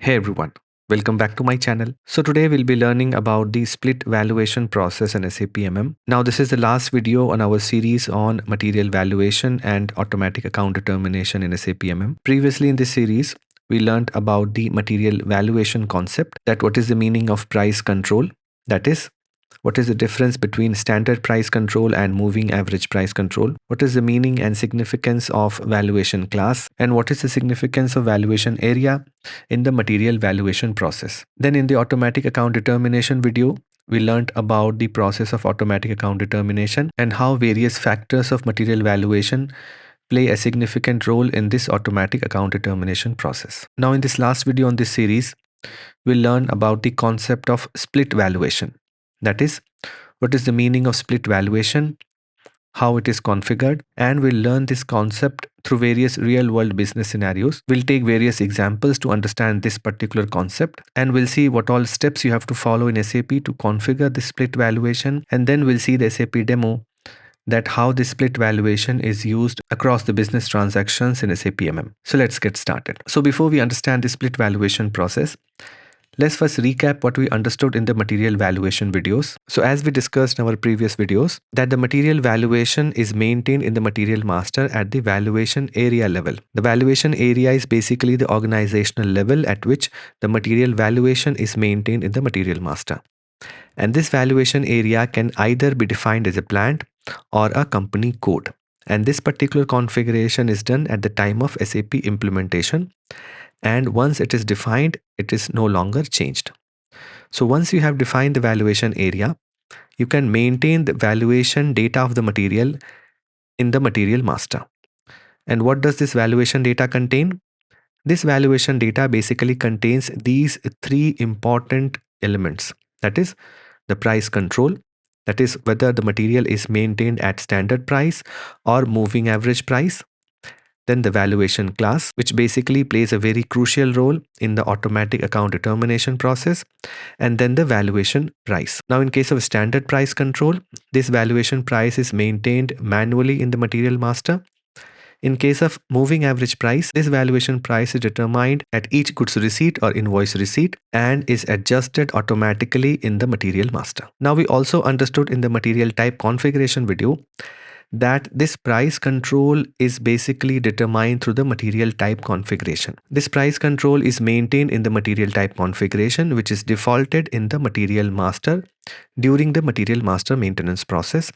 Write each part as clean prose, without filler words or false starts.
Hey everyone, welcome back to my channel. So today we'll be learning about the split valuation process in SAP MM. Now this is the last video on our series on material valuation and automatic account determination in SAP MM. Previously in this series, we learned about the material valuation concept, that what is the meaning of price control, that is what is the difference between standard price control and moving average price control? What is the meaning and significance of valuation class? And what is the significance of valuation area in the material valuation process? Then in the automatic account determination video, we learned about the process of automatic account determination and how various factors of material valuation play a significant role in this automatic account determination process. Now in this last video on this series, we'll learn about the concept of split valuation. That is, what is the meaning of split valuation, how it is configured, and we'll learn this concept through various real-world business scenarios. We'll take various examples to understand this particular concept, and we'll see what all steps you have to follow in SAP to configure the split valuation, and then we'll see the SAP demo that how this split valuation is used across the business transactions in SAP MM. So let's get started. So before we understand the split valuation process, let's first recap what we understood in the material valuation videos. So as we discussed in our previous videos, that the material valuation is maintained in the material master at the valuation area level. The valuation area is basically the organizational level at which the material valuation is maintained in the material master. And this valuation area can either be defined as a plant or a company code. And this particular configuration is done at the time of SAP implementation. And once it is defined, it is no longer changed. So once you have defined the valuation area, you can maintain the valuation data of the material in the material master. And what does this valuation data contain? This valuation data basically contains these three important elements. That is the price control, that is whether the material is maintained at standard price or moving average price. Then the valuation class, which basically plays a very crucial role in the automatic account determination process, and then the valuation price. Now in case of standard price control, this valuation price is maintained manually in the material master. In case of moving average price, this valuation price is determined at each goods receipt or invoice receipt and is adjusted automatically in the material master. Now we also understood in the material type configuration video that this price control is basically determined through the material type configuration. This price control is maintained in the material type configuration, which is defaulted in the material master during the material master maintenance process.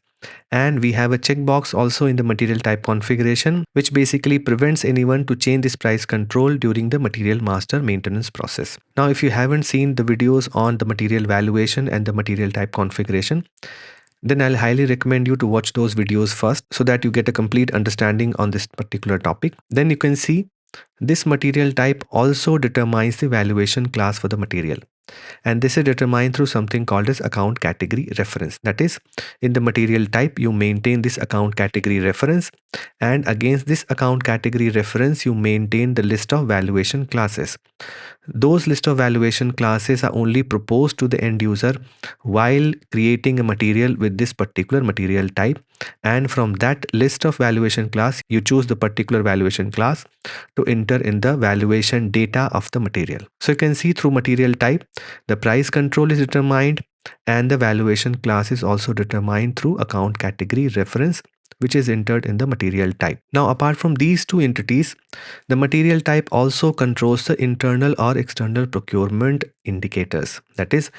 And we have a checkbox also in the material type configuration, which basically prevents anyone to change this price control during the material master maintenance process. Now, if you haven't seen the videos on the material valuation and the material type configuration, then I'll highly recommend you to watch those videos first so that you get a complete understanding on this particular topic. Then you can see this material type also determines the valuation class for the material. And this is determined through something called as account category reference. That is, in the material type, you maintain this account category reference, and against this account category reference, you maintain the list of valuation classes. Those list of valuation classes are only proposed to the end user while creating a material with this particular material type, and from that list of valuation class, you choose the particular valuation class to enter in the valuation data of the material. So you can see through material type, the price control is determined and the valuation class is also determined through account category reference, which is entered in the material type. Now, apart from these two entities, the material type also controls the internal or external procurement indicators. That is,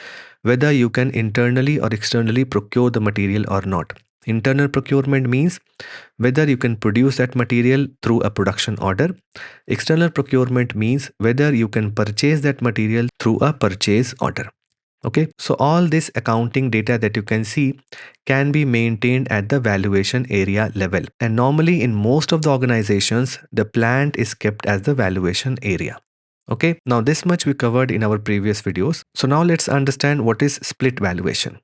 whether you can internally or externally procure the material or not. Internal procurement means whether you can produce that material through a production order. External procurement means whether you can purchase that material through a purchase order. Okay, so all this accounting data that you can see can be maintained at the valuation area level. And normally in most of the organizations, the plant is kept as the valuation area. Okay, now this much we covered in our previous videos. So now let's understand what is split valuation.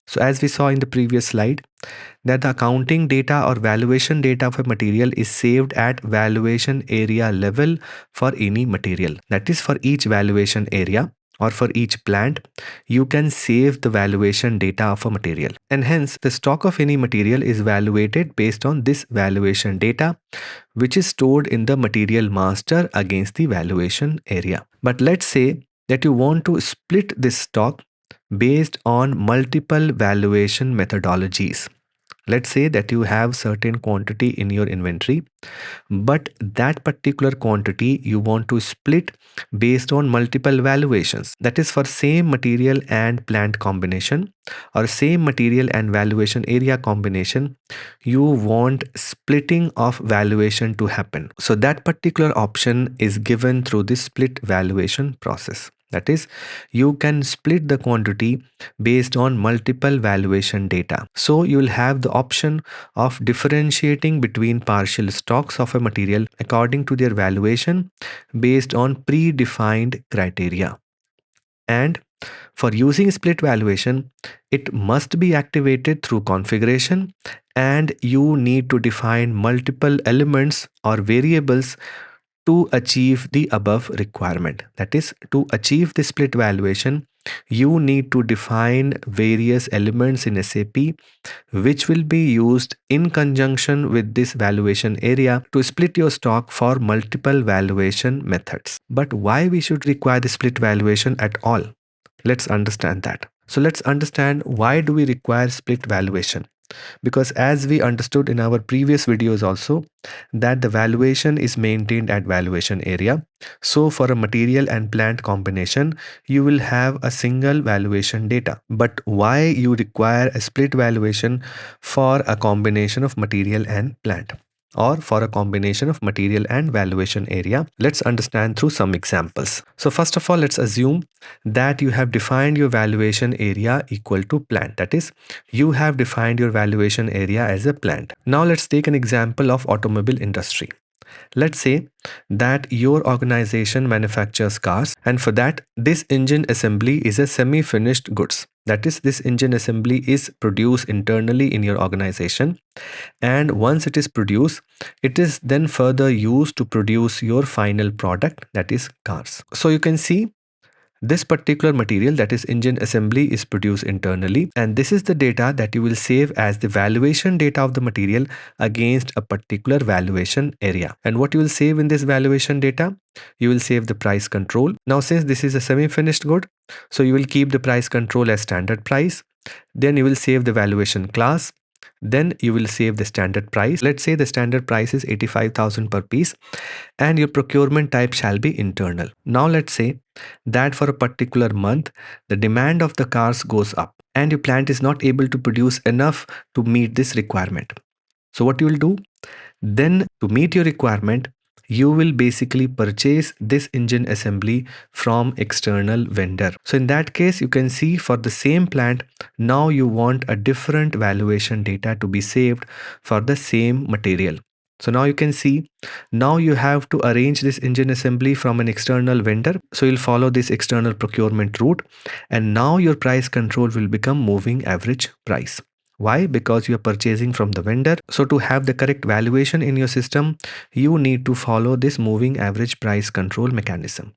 So as we saw in the previous slide, that the accounting data or valuation data of a material is saved at valuation area level for any material. That is, for each valuation area, or for each plant, you can save the valuation data of a material. And hence, the stock of any material is valuated based on this valuation data, which is stored in the material master against the valuation area. But let's say that you want to split this stock based on multiple valuation methodologies. Let's say that you have certain quantity in your inventory, but that particular quantity you want to split based on multiple valuations. That is for same material and plant combination, or same material and valuation area combination. You want splitting of valuation to happen. So that particular option is given through this split valuation process. That is, you can split the quantity based on multiple valuation data. So you will have the option of differentiating between partial stocks of a material according to their valuation based on predefined criteria. And for using split valuation, it must be activated through configuration, and you need to define multiple elements or variables to achieve the above requirement. That is, to achieve the split valuation, you need to define various elements in SAP which will be used in conjunction with this valuation area to split your stock for multiple valuation methods. But why we should require the split valuation at all? Let's understand that. So let's understand, why do we require split valuation? Because as we understood in our previous videos also, that the valuation is maintained at valuation area. So for a material and plant combination, you will have a single valuation data. But why you require a split valuation for a combination of material and plant, or for a combination of material and valuation area? Let's understand through some examples. So first of all, let's assume that you have defined your valuation area equal to plant. That is, you have defined your valuation area as a plant. Now let's take an example of automobile industry. Let's say that your organization manufactures cars, and for that, this engine assembly is a semi-finished goods. That is, this engine assembly is produced internally in your organization, and once it is produced, it is then further used to produce your final product, that is cars. So you can see this particular material, that is engine assembly, is produced internally, and this is the data that you will save as the valuation data of the material against a particular valuation area. And what you will save in this valuation data? You will save the price control. Now since this is a semi-finished good, so you will keep the price control as standard price. Then you will save the valuation class. Then you will save the standard price. Let's say the standard price is 85,000 per piece, and your procurement type shall be internal. Now let's say that for a particular month, the demand of the cars goes up, and your plant is not able to produce enough to meet this requirement. So what you will do? Then to meet your requirement, you will basically purchase this engine assembly from external vendor. So in that case, you can see for the same plant, now you want a different valuation data to be saved for the same material. So now you can see, now you have to arrange this engine assembly from an external vendor. So you'll follow this external procurement route, and now your price control will become moving average price. Why? Because you are purchasing from the vendor. So to have the correct valuation in your system, you need to follow this moving average price control mechanism.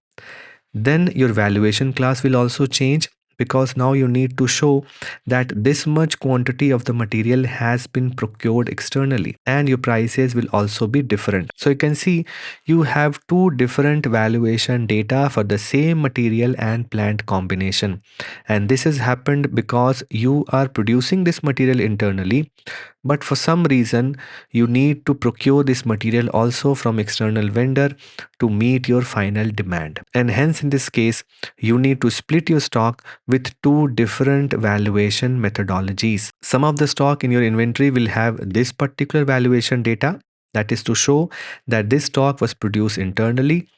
Then your valuation class will also change, because now you need to show that this much quantity of the material has been procured externally, and your prices will also be different. So you can see you have two different valuation data for the same material and plant combination, and this has happened because you are producing this material internally, but for some reason you need to procure this material also from external vendor to meet your final demand, and hence in this case you need to split your stock with two different valuation methodologies. Some of the stock in your inventory will have this particular valuation data, that is to show that this stock was produced internally.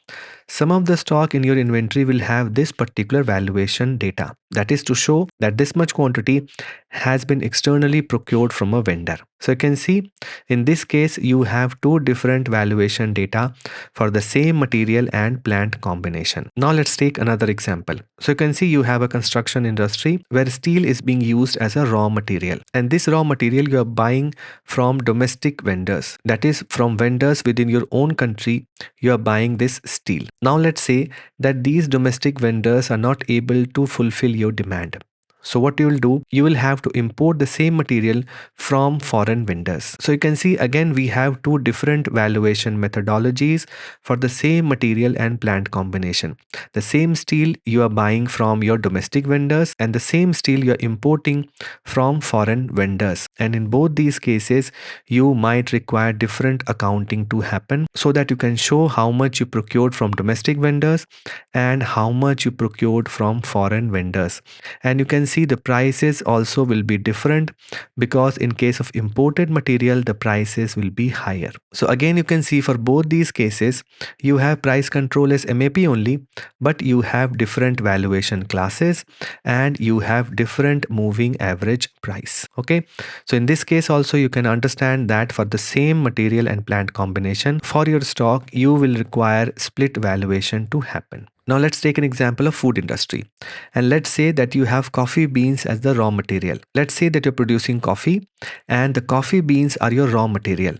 Some of the stock in your inventory will have this particular valuation data, that is to show that this much quantity has been externally procured from a vendor. So you can see in this case you have two different valuation data for the same material and plant combination. Now let's take another example. So you can see you have a construction industry where steel is being used as a raw material, and this raw material you are buying from domestic vendors, that is from vendors within your own country. You are buying this steel. Now let's say that these domestic vendors are not able to fulfill your demand. So what you will do, you will have to import the same material from foreign vendors. So you can see again we have two different valuation methodologies for the same material and plant combination. The same steel you are buying from your domestic vendors and the same steel you are importing from foreign vendors. And in both these cases, you might require different accounting to happen so that you can show how much you procured from domestic vendors and how much you procured from foreign vendors. And you can see the prices also will be different because in case of imported material, the prices will be higher. So again, you can see for both these cases, you have price control as MAP only, but you have different valuation classes and you have different moving average price. Okay. So in this case also you can understand that for the same material and plant combination for your stock, you will require split valuation to happen. Now let's take an example of food industry. And let's say that you have coffee beans as the raw material. Let's say that you're producing coffee and the coffee beans are your raw material.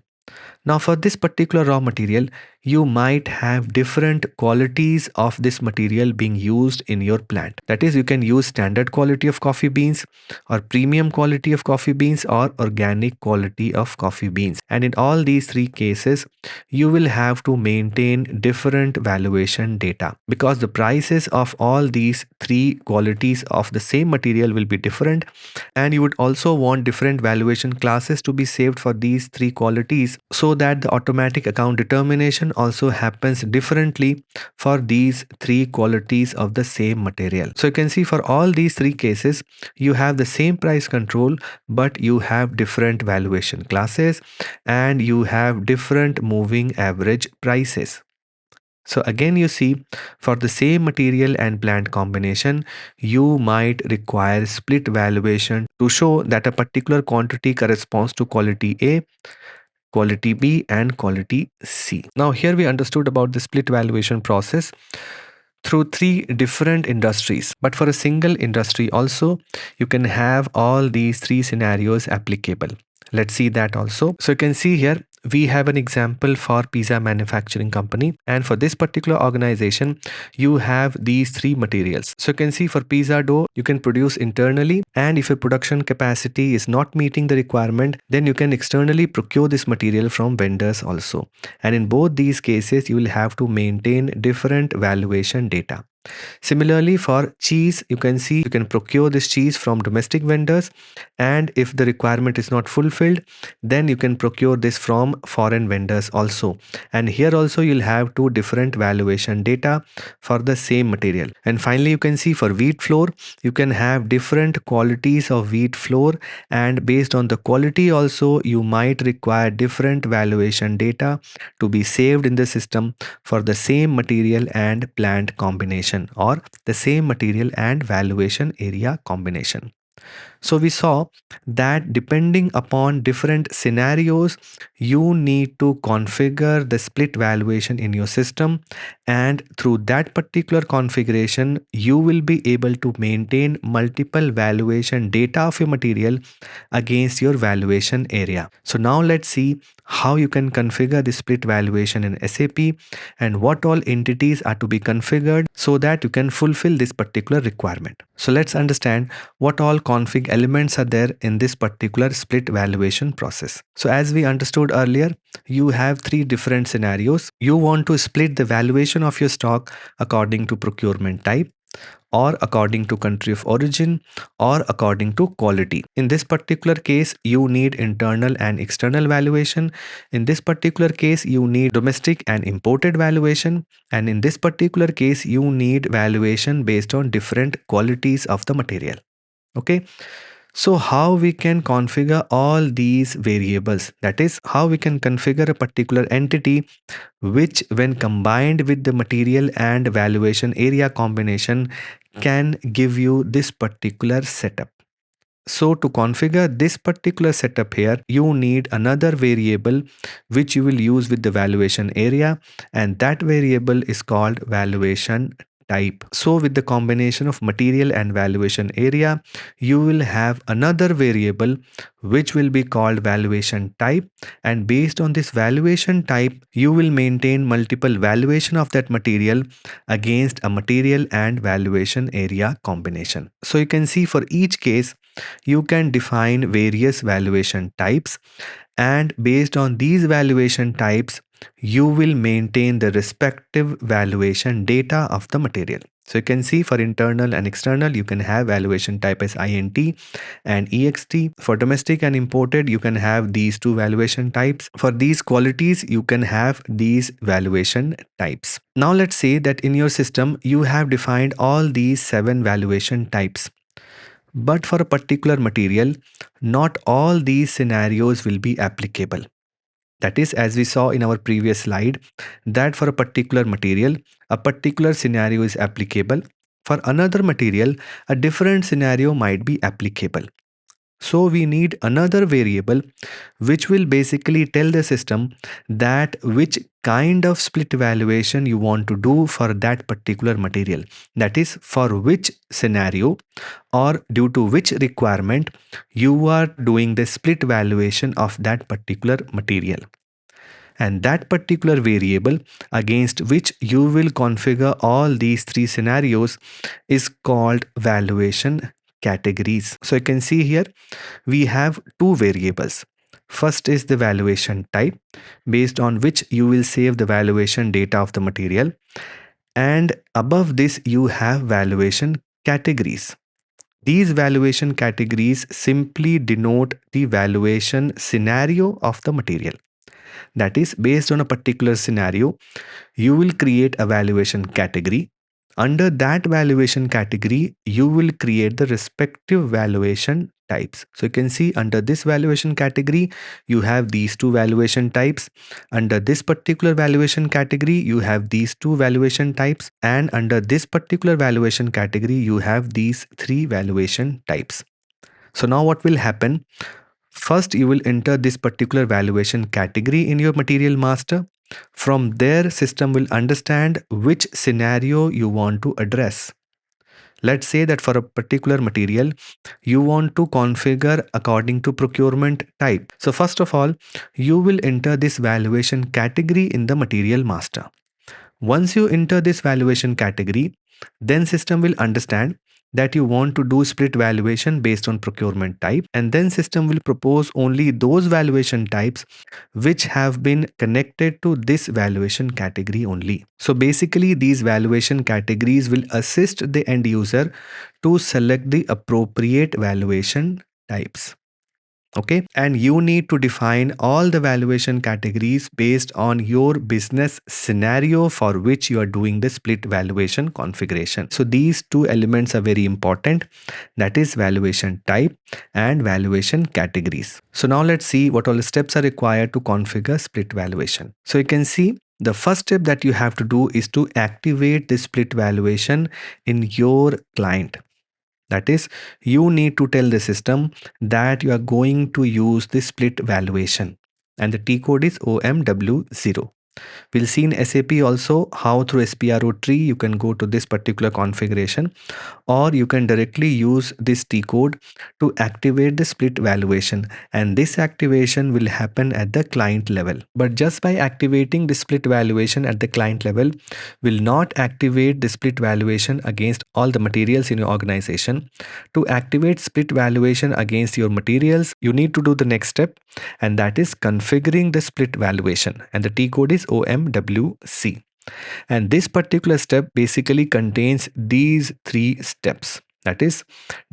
Now for this particular raw material, you might have different qualities of this material being used in your plant. That is, you can use standard quality of coffee beans or premium quality of coffee beans or organic quality of coffee beans. And in all these three cases, you will have to maintain different valuation data because the prices of all these three qualities of the same material will be different, and you would also want different valuation classes to be saved for these three qualities so that the automatic account determination also happens differently for these three qualities of the same material. So you can see for all these three cases, you have the same price control, but you have different valuation classes and you have different moving average prices. So again, you see for the same material and plant combination, you might require split valuation to show that a particular quantity corresponds to quality A, quality B and quality C. Now here we understood about the split valuation process through three different industries, but for a single industry also you can have all these three scenarios applicable. Let's see that also. So you can see here we have an example for pizza manufacturing company, and for this particular organization you have these three materials. So you can see for pizza dough you can produce internally, and if your production capacity is not meeting the requirement, then you can externally procure this material from vendors also. And in both these cases you will have to maintain different valuation data. Similarly, for cheese, you can see you can procure this cheese from domestic vendors, and if the requirement is not fulfilled, then you can procure this from foreign vendors also. And here also you'll have two different valuation data for the same material. And finally, you can see for wheat flour, you can have different qualities of wheat flour, and based on the quality also you might require different valuation data to be saved in the system for the same material and plant combination, or the same material and valuation area combination. So we saw that depending upon different scenarios, you need to configure the split valuation in your system, and through that particular configuration, you will be able to maintain multiple valuation data of your material against your valuation area. So now let's see how you can configure the split valuation in SAP and what all entities are to be configured so that you can fulfill this particular requirement. So let's understand what all config elements are there in this particular split valuation process. So as we understood earlier, you have three different scenarios. You want to split the valuation of your stock according to procurement type, or according to country of origin, or according to quality. In this particular case, you need internal and external valuation. In this particular case, you need domestic and imported valuation. And in this particular case, you need valuation based on different qualities of the material. Okay. So how we can configure all these variables, that is how we can configure a particular entity which when combined with the material and valuation area combination can give you this particular setup. So to configure this particular setup here, you need another variable which you will use with the valuation area, and that variable is called valuation type. So with the combination of material and valuation area, you will have another variable which will be called valuation type, and based on this valuation type you will maintain multiple valuation of that material against a material and valuation area combination. So you can see for each case you can define various valuation types, and based on these valuation types you will maintain the respective valuation data of the material. So you can see for internal and external you can have valuation type as INT and EXT. For domestic and imported you can have these two valuation types. For these qualities you can have these valuation types. Now let's say that in your system you have defined all these 7 valuation types. But for a particular material, not all these scenarios will be applicable. That is, as we saw in our previous slide, that for a particular material, a particular scenario is applicable. For another material, a different scenario might be applicable. So we need another variable which will basically tell the system that which kind of split valuation you want to do for that particular material. That is, for which scenario or due to which requirement you are doing the split valuation of that particular material. And that particular variable against which you will configure all these 3 scenarios is called valuation categories. So you can see here we have 2 variables. First is the valuation type, based on which you will save the valuation data of the material, and above this you have valuation categories. These valuation categories simply denote the valuation scenario of the material. That is, based on a particular scenario, you will create a valuation category. Under that valuation category, you will create the respective valuation types. So you can see under this valuation category, you have these 2 valuation types. Under this particular valuation category, you have these 2 valuation types. And under this particular valuation category, you have these 3 valuation types. So now what will happen? First, you will enter this particular valuation category in your material master. From there, system will understand which scenario you want to address. Let's say that for a particular material, you want to configure according to procurement type. So first of all, you will enter this valuation category in the material master. Once you enter this valuation category, then system will understand that you want to do split valuation based on procurement type, and then system will propose only those valuation types which have been connected to this valuation category only. So basically these valuation categories will assist the end user to select the appropriate valuation types. Okay, and you need to define all the valuation categories based on your business scenario for which you are doing the split valuation configuration. So these 2 elements are very important, that is valuation type and valuation categories. So now let's see what all the steps are required to configure split valuation. So you can see the first step that you have to do is to activate the split valuation in your client. That is, you need to tell the system that you are going to use the split valuation, and the T code is OMWC. We'll see in SAP also how through SPRO tree you can go to this particular configuration, or you can directly use this T code to activate the split valuation, and this activation will happen at the client level. But just by activating the split valuation at the client level will not activate the split valuation against all the materials in your organization. To activate split valuation against your materials, you need to do the next step, and that is configuring the split valuation, and the T code is OMWC. And this particular step basically contains these 3 steps, that is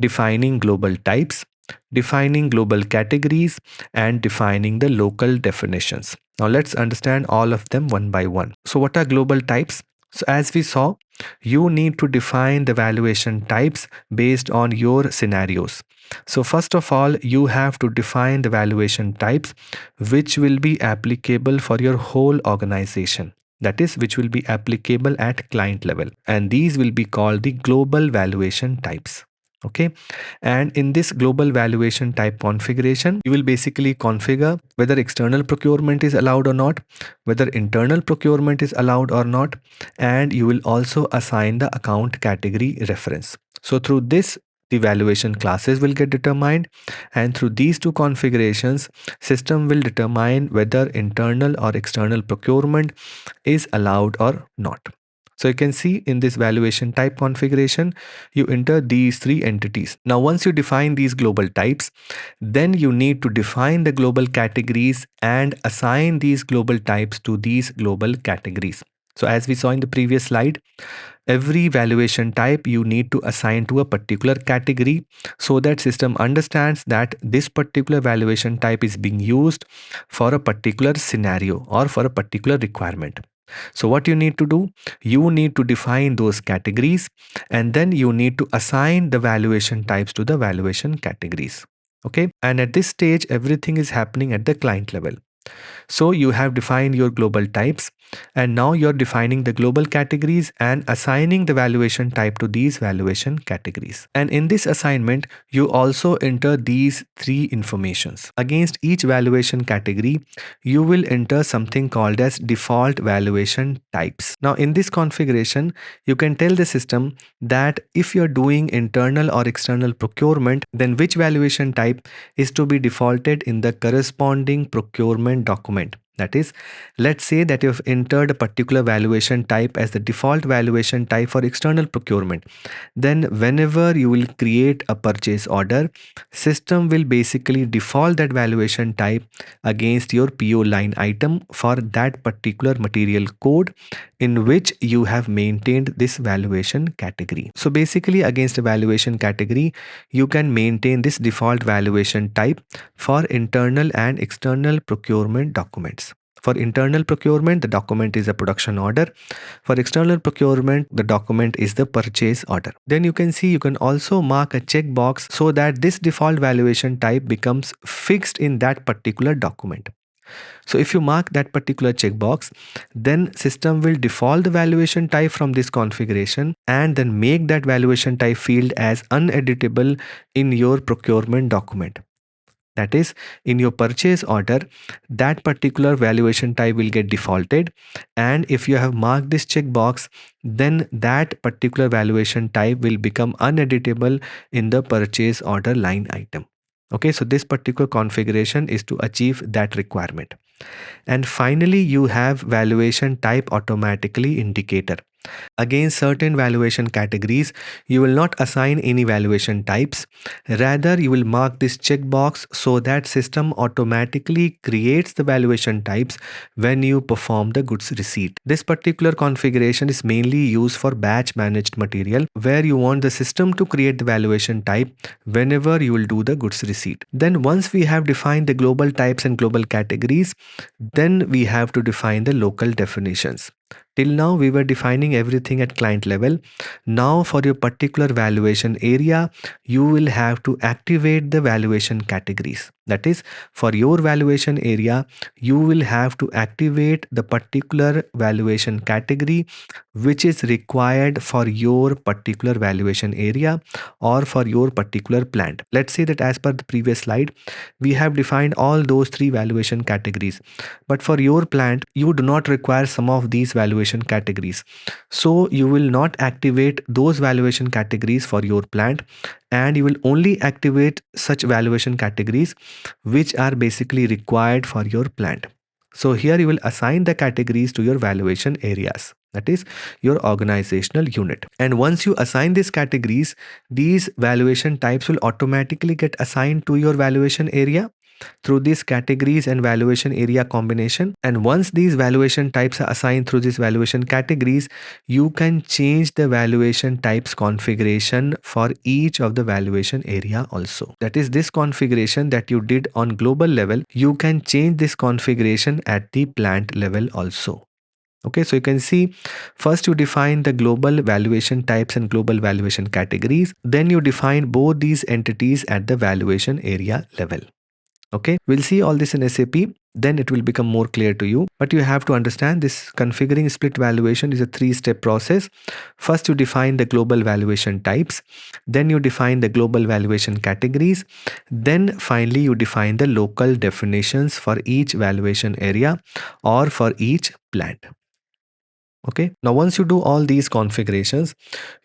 defining global types, defining global categories, and defining the local definitions. Now let's understand all of them one by one. So what are global types? So as we saw, you need to define the valuation types based on your scenarios. So first of all, you have to define the valuation types which will be applicable for your whole organization. That is, which will be applicable at client level. And these will be called the global valuation types. Okay, and in this global valuation type configuration, you will basically configure whether external procurement is allowed or not, whether internal procurement is allowed or not, and you will also assign the account category reference. So through this, the valuation classes will get determined, and through these two configurations, system will determine whether internal or external procurement is allowed or not. So you can see in this valuation type configuration, you enter these three entities. Now, once you define these global types, then you need to define the global categories and assign these global types to these global categories. So as we saw in the previous slide, every valuation type you need to assign to a particular category so that system understands that this particular valuation type is being used for a particular scenario or for a particular requirement. So what you need to do, you need to define those categories and then you need to assign the valuation types to the valuation categories. Okay, and at this stage everything is happening at the client level. So you have defined your global types and now you're defining the global categories and assigning the valuation type to these valuation categories. And in this assignment, you also enter these three informations. Against each valuation category, you will enter something called as default valuation types. Now in this configuration, you can tell the system that if you're doing internal or external procurement, then which valuation type is to be defaulted in the corresponding procurement document. That is, let's say that you've entered a particular valuation type as the default valuation type for external procurement. Then whenever you will create a purchase order, system will basically default that valuation type against your PO line item for that particular material code in which you have maintained this valuation category. So basically against a valuation category, you can maintain this default valuation type for internal and external procurement documents. For internal procurement, the document is a production order. For external procurement, the document is the purchase order. Then you can see you can also mark a checkbox so that this default valuation type becomes fixed in that particular document. So if you mark that particular checkbox, then system will default the valuation type from this configuration and then make that valuation type field as uneditable in your procurement document. That is, in your purchase order, that particular valuation type will get defaulted. And if you have marked this checkbox, then that particular valuation type will become uneditable in the purchase order line item. Okay, so this particular configuration is to achieve that requirement. And finally, you have valuation type automatically indicator. Against certain valuation categories, you will not assign any valuation types. Rather, you will mark this checkbox so that system automatically creates the valuation types when you perform the goods receipt. This particular configuration is mainly used for batch managed material where you want the system to create the valuation type whenever you will do the goods receipt. Then once we have defined the global types and global categories, then we have to define the local definitions. Till now, we were defining everything at client level. Now, for your particular valuation area, you will have to activate the valuation categories. That is, for your valuation area, you will have to activate the particular valuation category which is required for your particular valuation area or for your particular plant. Let's say that as per the previous slide, we have defined all those three valuation categories. But for your plant, you do not require some of these valuation categories. So you will not activate those valuation categories for your plant, and you will only activate such valuation categories which are basically required for your plant. So here you will assign the categories to your valuation areas. That is your organizational unit. And once you assign these categories, these valuation types will automatically get assigned to your valuation area through these categories and valuation area combination. And once these valuation types are assigned through these valuation categories, you can change the valuation types configuration for each of the valuation area also. That is, this configuration that you did on global level, you can change this configuration at the plant level also. Okay, so you can see first you define the global valuation types and global valuation categories. Then you define both these entities at the valuation area level. Okay, we'll see all this in SAP, then it will become more clear to you. But you have to understand this configuring split valuation is a three-step process. First, you define the global valuation types, then you define the global valuation categories, then finally you define the local definitions for each valuation area or for each plant. Okay, now once you do all these configurations,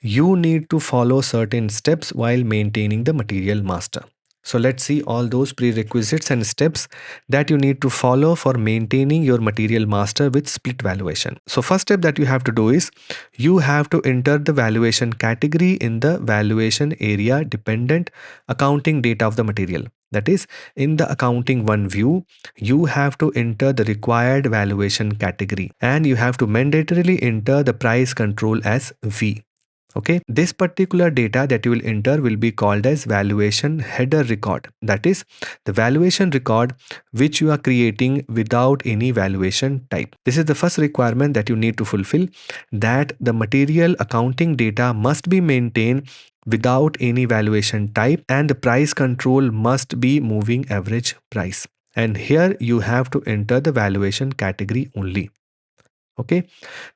you need to follow certain steps while maintaining the material master. So let's see all those prerequisites and steps that you need to follow for maintaining your material master with split valuation. So first step that you have to do is you have to enter the valuation category in the valuation area dependent accounting data of the material. That is, in the accounting one view, you have to enter the required valuation category and you have to mandatorily enter the price control as V. Okay, this particular data that you will enter will be called as valuation header record. That is the valuation record which you are creating without any valuation type. This is the first requirement that you need to fulfill, that the material accounting data must be maintained without any valuation type and the price control must be moving average price. And here you have to enter the valuation category only. Okay,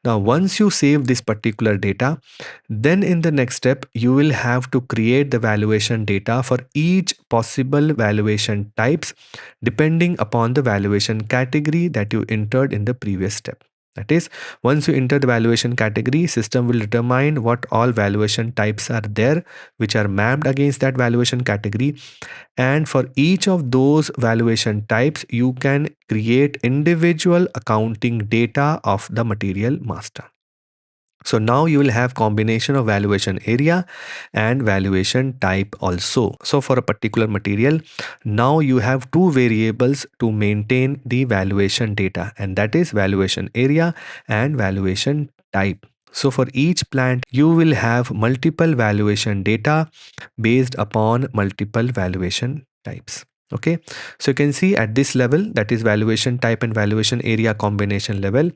now once you save this particular data, then in the next step you will have to create the valuation data for each possible valuation types depending upon the valuation category that you entered in the previous step. That is, once you enter the valuation category, system will determine what all valuation types are there which are mapped against that valuation category, and for each of those valuation types you can create individual accounting data of the material master. So now you will have combination of valuation area and valuation type also. So for a particular material, now you have two variables to maintain the valuation data, and that is valuation area and valuation type. So for each plant, you will have multiple valuation data based upon multiple valuation types. Okay, so you can see at this level, that is valuation type and valuation area combination level,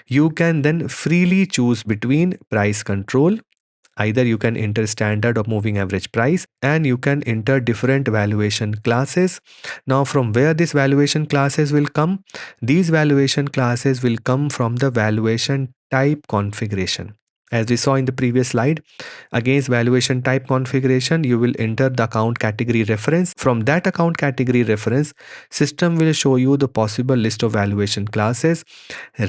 you can then freely choose between price control. Either you can enter standard or moving average price, and you can enter different valuation classes. Now from where these valuation classes will come? These valuation classes will come from the valuation type configuration. As we saw in the previous slide, against valuation type configuration, you will enter the account category reference. From that account category reference, system will show you the possible list of valuation classes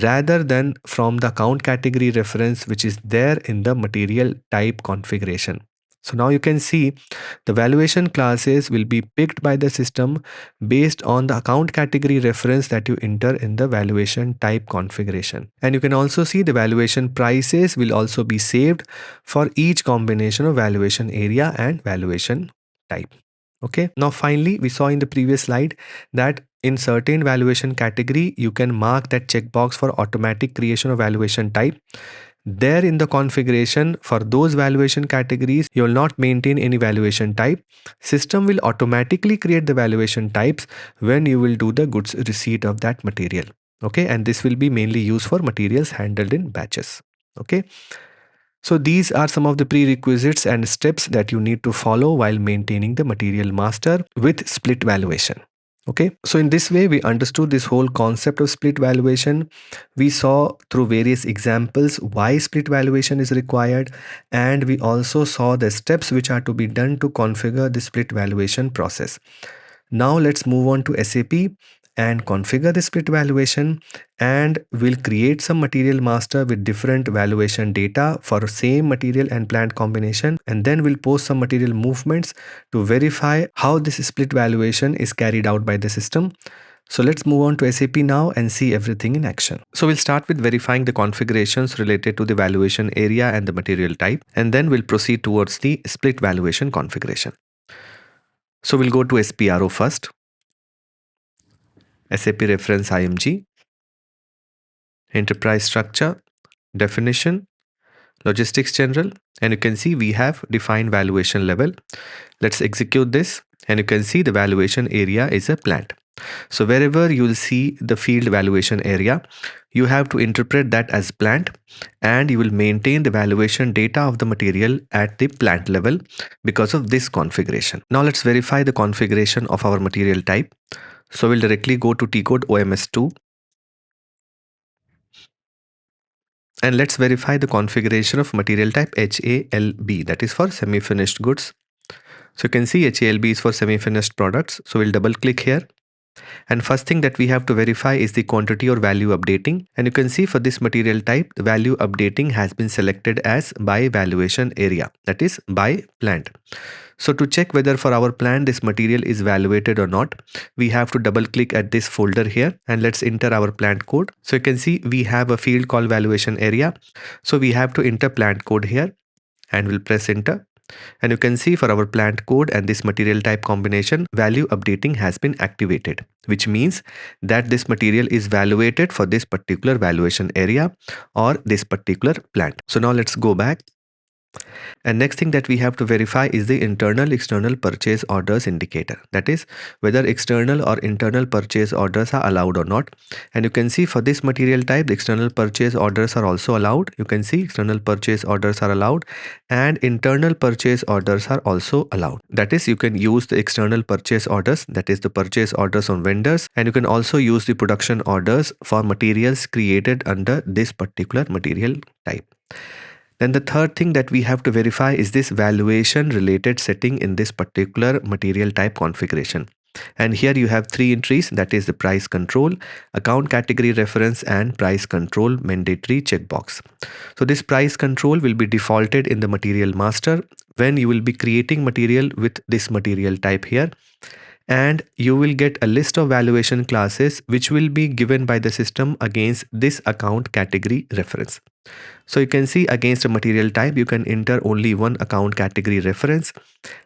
rather than from the account category reference which is there in the material type configuration. So now you can see the valuation classes will be picked by the system based on the account category reference that you enter in the valuation type configuration. And you can also see the valuation prices will also be saved for each combination of valuation area and valuation type. Okay, now finally we saw in the previous slide that in certain valuation category you can mark that checkbox for automatic creation of valuation type. There in the configuration for those valuation categories, you will not maintain any valuation type. System will automatically create the valuation types when you will do the goods receipt of that material. Okay, and this will be mainly used for materials handled in batches. Okay, so these are some of the prerequisites and steps that you need to follow while maintaining the material master with split valuation. Okay, so in this way we understood this whole concept of split valuation. We saw through various examples why split valuation is required, and we also saw the steps which are to be done to configure the split valuation process. Now let's move on to SAP and configure the split valuation, and we'll create some material master with different valuation data for same material and plant combination, and then we'll post some material movements to verify how this split valuation is carried out by the system. So let's move on to SAP now and see everything in action. So we'll start with verifying the configurations related to the valuation area and the material type, and then we'll proceed towards the split valuation configuration. So we'll go to SPRO first. SAP reference IMG, enterprise structure, definition, logistics general, and you can see we have defined valuation level. Let's execute this, and you can see the valuation area is a plant. So wherever you'll see the field valuation area, you have to interpret that as plant, and you will maintain the valuation data of the material at the plant level because of this configuration. Now let's verify the configuration of our material type. So we'll directly go to T code OMS2 and let's verify the configuration of material type HALB, that is for semi-finished goods. So you can see HALB is for semi-finished products. So we'll double click here. And first thing that we have to verify is the quantity or value updating. And you can see for this material type, the value updating has been selected as by valuation area, that is by plant. So to check whether for our plant this material is valuated or not, we have to double click at this folder here and let's enter our plant code. So you can see we have a field called valuation area. So we have to enter plant code here and we'll press enter. And you can see for our plant code and this material type combination, value updating has been activated, which means that this material is valuated for this particular valuation area or this particular plant. So now let's go back. And next thing that we have to verify is the internal external purchase orders indicator. That is whether external or internal purchase orders are allowed or not. And you can see for this material type, the external purchase orders are also allowed. You can see external purchase orders are allowed and internal purchase orders are also allowed. That is, you can use the external purchase orders, that is the purchase orders on vendors, and you can also use the production orders for materials created under this particular material type. Then the third thing that we have to verify is this valuation related setting in this particular material type configuration. And here you have three entries, that is the price control, account category reference and price control mandatory checkbox. So this price control will be defaulted in the material master when you will be creating material with this material type here. And you will get a list of valuation classes which will be given by the system against this account category reference. So you can see against a material type, you can enter only one account category reference,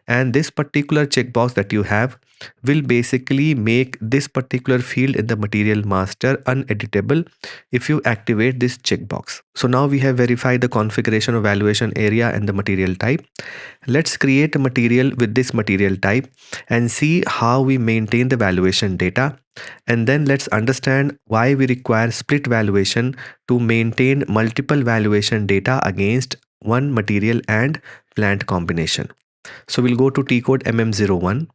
and this particular checkbox that you have will basically make this particular field in the material master uneditable if you activate this checkbox. So now we have verified the configuration of valuation area and the material type. Let's create a material with this material type and see how we maintain the valuation data. And then let's understand why we require split valuation to maintain multiple valuation data against one material and plant combination. So we'll go to T code MM01.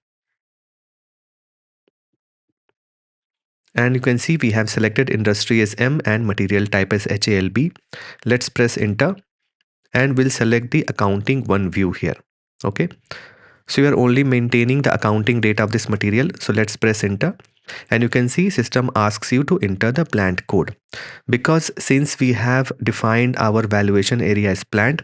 And you can see we have selected industry as M and material type as HALB. Let's press enter and we'll select the accounting one view here. Okay. So we are only maintaining the accounting data of this material. So let's press enter. And you can see system asks you to enter the plant code, because since we have defined our valuation area as plant,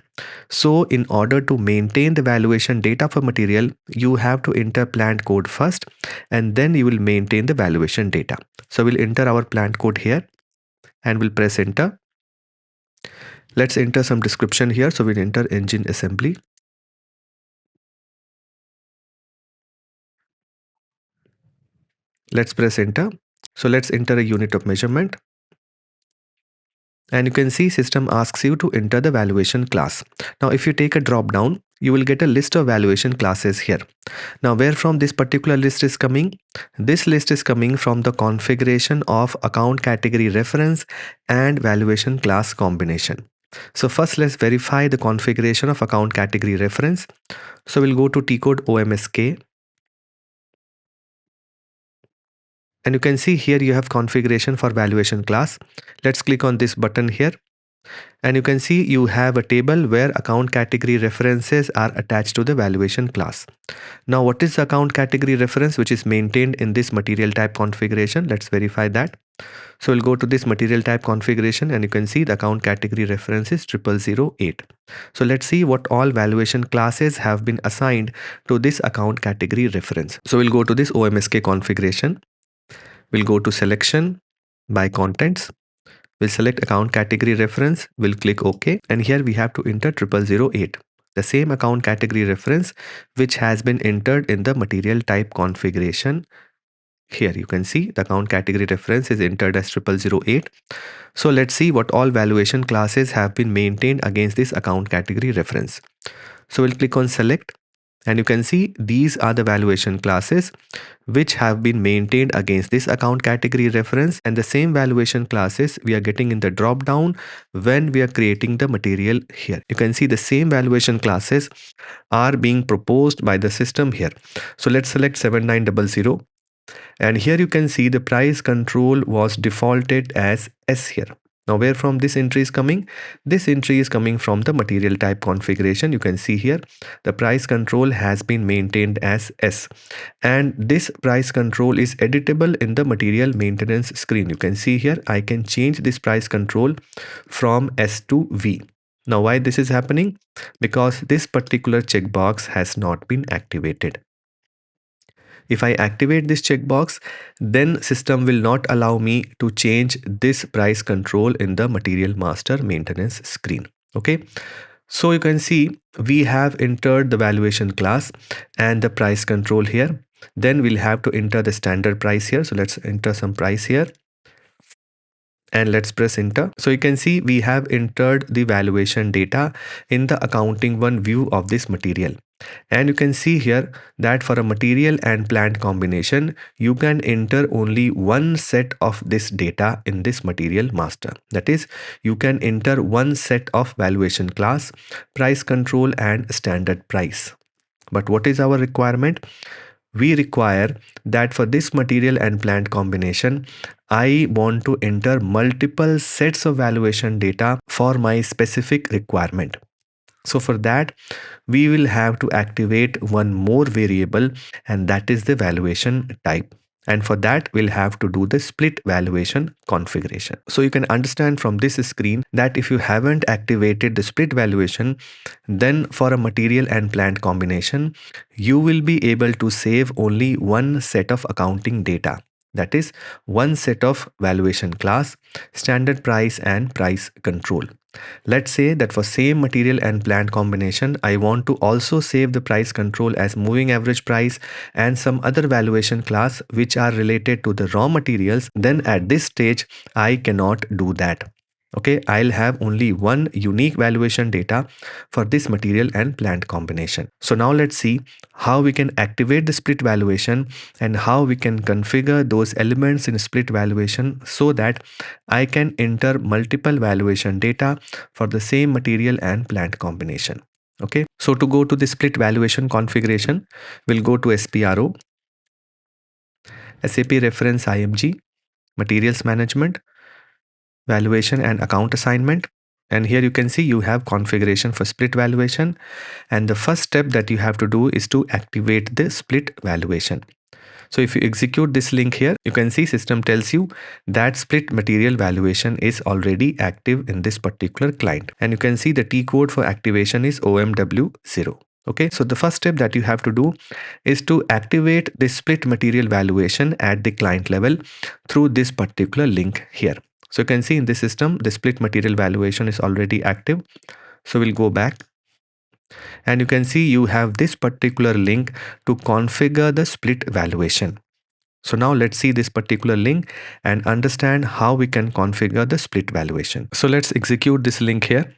so in order to maintain the valuation data for material, you have to enter plant code first and then you will maintain the valuation data. So we'll enter our plant code here and we'll press enter. Let's enter some description here. So we'll enter engine assembly. Let's press enter. So let's enter a unit of measurement. And you can see system asks you to enter the valuation class. Now if you take a drop down, you will get a list of valuation classes here. Now where from this particular list is coming? This list is coming from the configuration of account category reference and valuation class combination. So first let's verify the configuration of account category reference. So we'll go to T code OMSK. And you can see here you have configuration for valuation class. Let's click on this button here. And you can see you have a table where account category references are attached to the valuation class. Now what is the account category reference which is maintained in this material type configuration? Let's verify that. So we'll go to this material type configuration and you can see the account category reference is 0008. So let's see what all valuation classes have been assigned to this account category reference. So we'll go to this OMSK configuration. We'll go to selection by contents. We'll select account category reference. We'll click OK. And here we have to enter 0008. The same account category reference which has been entered in the material type configuration. Here you can see the account category reference is entered as 0008. So let's see what all valuation classes have been maintained against this account category reference. So we'll click on select. And you can see these are the valuation classes which have been maintained against this account category reference, and the same valuation classes we are getting in the drop down when we are creating the material here. You can see the same valuation classes are being proposed by the system here. So let's select 7900. And here you can see the price control was defaulted as S here. Now where from this entry is coming? This entry is coming from the material type configuration. You can see here the price control has been maintained as S, and this price control is editable in the material maintenance screen. You can see here I can change this price control from S to V. Now why this is happening? Because this particular checkbox has not been activated. If I activate this checkbox, then system will not allow me to change this price control in the material master maintenance screen. Okay. So you can see we have entered the valuation class and the price control here. Then we'll have to enter the standard price here. So let's enter some price here and let's press enter. So you can see we have entered the valuation data in the accounting one view of this material. And you can see here that for a material and plant combination, you can enter only one set of this data in this material master. That is, you can enter one set of valuation class, price control and standard price. But what is our requirement? We require that for this material and plant combination, I want to enter multiple sets of valuation data for my specific requirement. So for that, we will have to activate one more variable, and that is the valuation type. And for that, we'll have to do the split valuation configuration. So you can understand from this screen that if you haven't activated the split valuation, then for a material and plant combination, you will be able to save only one set of accounting data. That is one set of valuation class, standard price and price control. Let's say that for same material and plant combination, I want to also save the price control as moving average price and some other valuation class which are related to the raw materials. Then at this stage, I cannot do that. Okay, I'll have only one unique valuation data for this material and plant combination. So now let's see how we can activate the split valuation and how we can configure those elements in split valuation so that I can enter multiple valuation data for the same material and plant combination. Okay, so to go to the split valuation configuration, we'll go to SPRO, SAP reference IMG, materials management, valuation and account assignment. And here you can see you have configuration for split valuation. And the first step that you have to do is to activate the split valuation. So if you execute this link here, you can see system tells you that split material valuation is already active in this particular client. And you can see the T code for activation is OMWC. Okay, so the first step that you have to do is to activate the split material valuation at the client level through this particular link here. So you can see in this system, the split material valuation is already active. So we'll go back and you can see you have this particular link to configure the split valuation. So now let's see this particular link and understand how we can configure the split valuation. So let's execute this link here.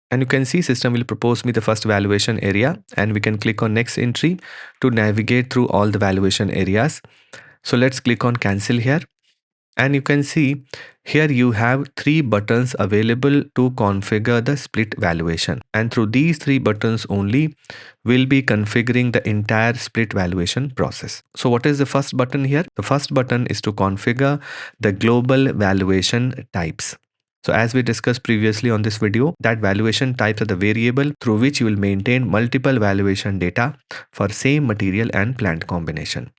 And you can see system will propose me the first valuation area and we can click on next entry to navigate through all the valuation areas. So let's click on cancel here. And you can see here you have three buttons available to configure the split valuation. And through these three buttons only, we'll be configuring the entire split valuation process. So what is the first button here? The first button is to configure the global valuation types. So as we discussed previously on this video, that valuation types are the variable through which you will maintain multiple valuation data for same material and plant combination.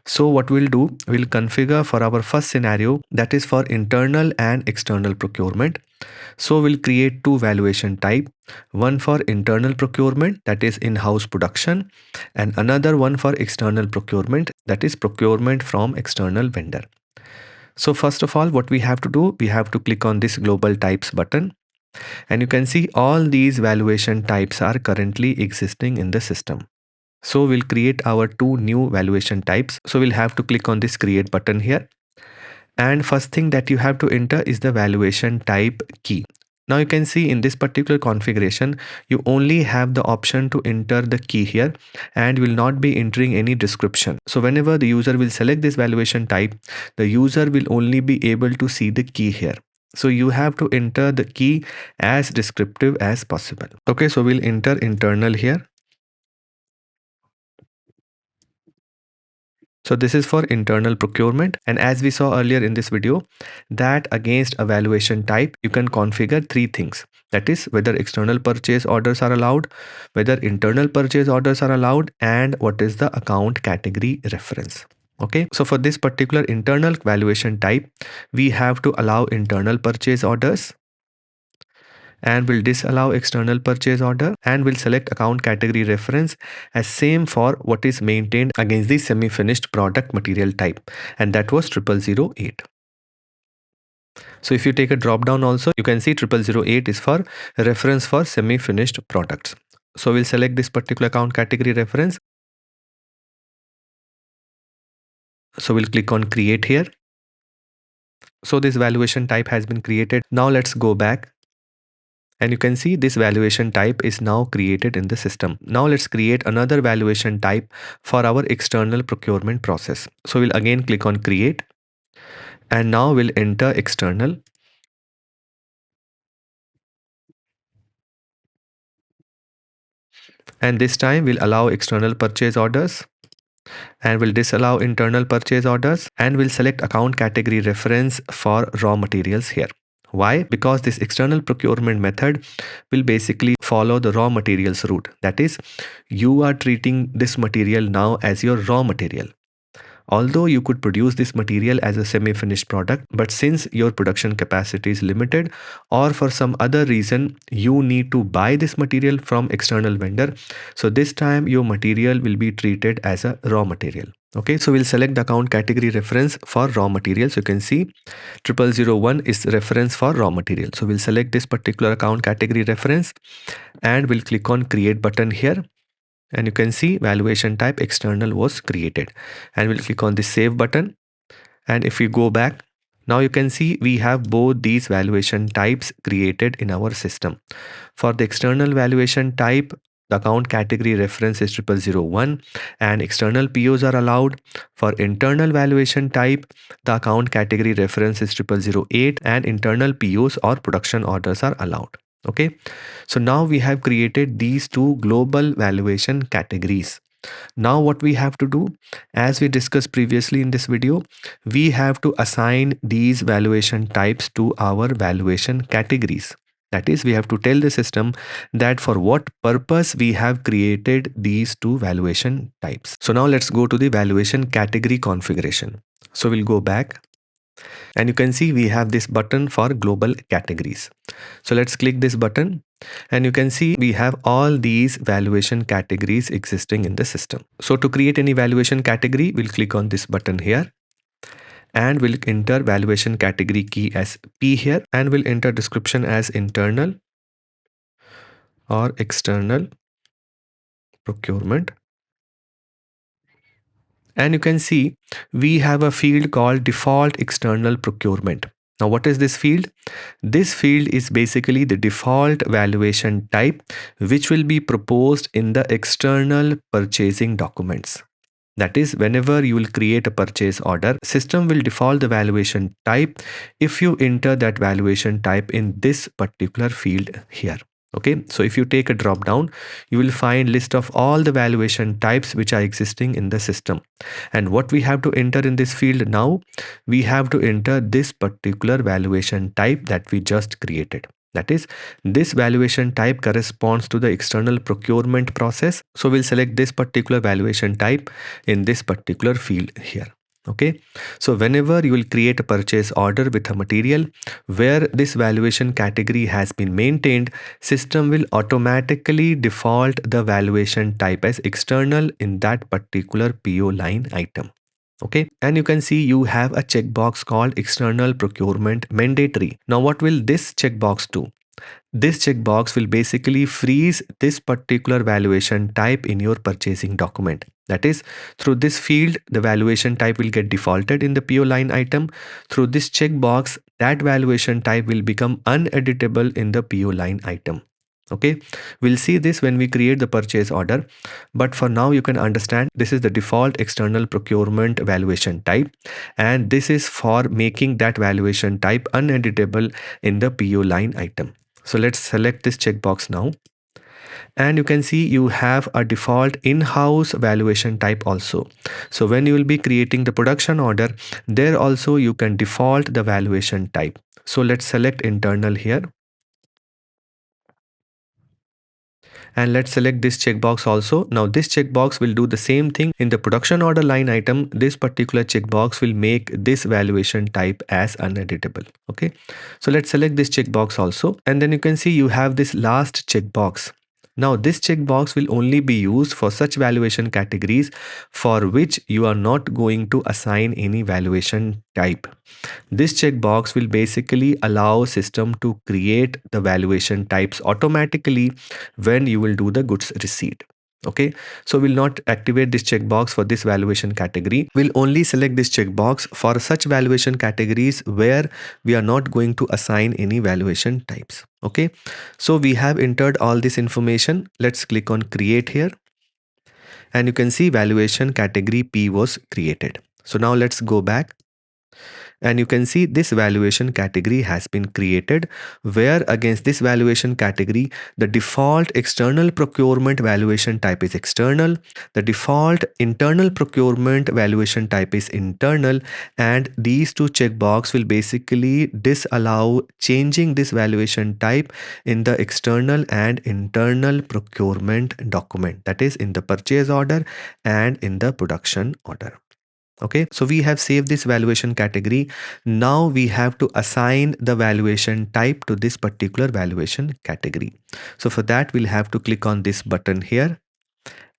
So what we'll do, we'll configure for our first scenario, that is for internal and external procurement. So we'll create two valuation type, one for internal procurement, that is in-house production, and another one for external procurement, that is procurement from external vendor. So first of all, what we have to do, we have to click on this global types button. And you can see all these valuation types are currently existing in the system. So we'll create our two new valuation types. So we'll have to click on this create button here. And first thing that you have to enter is the valuation type key. Now you can see in this particular configuration, you only have the option to enter the key here and will not be entering any description. So whenever the user will select this valuation type, the user will only be able to see the key here. So you have to enter the key as descriptive as possible. Okay, so we'll enter internal here. So this is for internal procurement. And as we saw earlier in this video, that against a valuation type, you can configure three things. That is whether external purchase orders are allowed, whether internal purchase orders are allowed, and what is the account category reference. Okay, so for this particular internal valuation type, we have to allow internal purchase orders, and will disallow external purchase order, and will select account category reference as same for what is maintained against the semi-finished product material type, and that was 0008. So if you take a drop down also, you can see 0008 is for reference for semi-finished products. So we'll select this particular account category reference. So we'll click on create here. So this valuation type has been created. Now let's go back. And you can see this valuation type is now created in the system. Now let's create another valuation type for our external procurement process. So we'll again click on create, and now we'll enter external. And this time we'll allow external purchase orders, and we'll disallow internal purchase orders, and we'll select account category reference for raw materials here. Why? Because this external procurement method will basically follow the raw materials route. That is, you are treating this material now as your raw material. Although you could produce this material as a semi-finished product, but since your production capacity is limited, or for some other reason you need to buy this material from external vendor, so this time your material will be treated as a raw material. Okay, so we'll select the account category reference for raw material. So you can see 0001 is reference for raw material. So we'll select this particular account category reference, and we'll click on create button here. And you can see valuation type external was created, and we'll click on the save button. And if we go back, now you can see we have both these valuation types created in our system. For the external valuation type, the account category reference is 0001 and external POs are allowed. For internal valuation type, the account category reference is 0008 and internal POs or production orders are allowed. Okay, so now we have created these two global valuation categories. Now what we have to do, as we discussed previously in this video, we have to assign these valuation types to our valuation categories. That is, we have to tell the system that for what purpose we have created these two valuation types. So now let's go to the valuation category configuration. So we'll go back, and you can see we have this button for global categories. So let's click this button, and you can see we have all these valuation categories existing in the system. So to create any valuation category, we'll click on this button here, and we'll enter valuation category key as P here, and we'll enter description as internal or external procurement. And you can see we have a field called default external procurement. Now what is this field? This field is basically the default valuation type which will be proposed in the external purchasing documents. That is, whenever you will create a purchase order, system will default the valuation type if you enter that valuation type in this particular field here. Okay, so if you take a drop down, you will find list of all the valuation types which are existing in the system. And what we have to enter in this field now, we have to enter this particular valuation type that we just created. That is, this valuation type corresponds to the external procurement process. So we'll select this particular valuation type in this particular field here. Okay, so whenever you will create a purchase order with a material where this valuation category has been maintained, system will automatically default the valuation type as external in that particular PO line item. Okay, and you can see you have a checkbox called external procurement mandatory. Now what will this checkbox do? This checkbox will basically freeze this particular valuation type in your purchasing document. That is, through this field, the valuation type will get defaulted in the PO line item. Through this checkbox, that valuation type will become uneditable in the PO line item. Okay, we'll see this when we create the purchase order, but for now you can understand this is the default external procurement valuation type, and this is for making that valuation type uneditable in the PO line item. So let's select this checkbox now, And you can see you have a default in-house valuation type also. So when you will be creating the production order, there also you can default the valuation type. So let's select internal here. And let's select this checkbox also. Now this checkbox will do the same thing in the production order line item. This particular checkbox will make this valuation type as uneditable. Okay, so let's select this checkbox also, and then you can see you have this last checkbox. Now this checkbox will only be used for such valuation categories for which you are not going to assign any valuation type. This checkbox will basically allow system to create the valuation types automatically when you will do the goods receipt. Okay, so we'll not activate this checkbox for this valuation category. We'll only select this checkbox for such valuation categories where we are not going to assign any valuation types. Okay, so we have entered all this information. Let's click on create here, and you can see valuation category P was created. So now let's go back, and you can see this valuation category has been created, where against this valuation category the default external procurement valuation type is external, the default internal procurement valuation type is internal, and these two checkbox will basically disallow changing this valuation type in the external and internal procurement document, that is in the purchase order and in the production order. Okay, so we have saved this valuation category. Now we have to assign the valuation type to this particular valuation category. So for that, we'll have to click on this button here.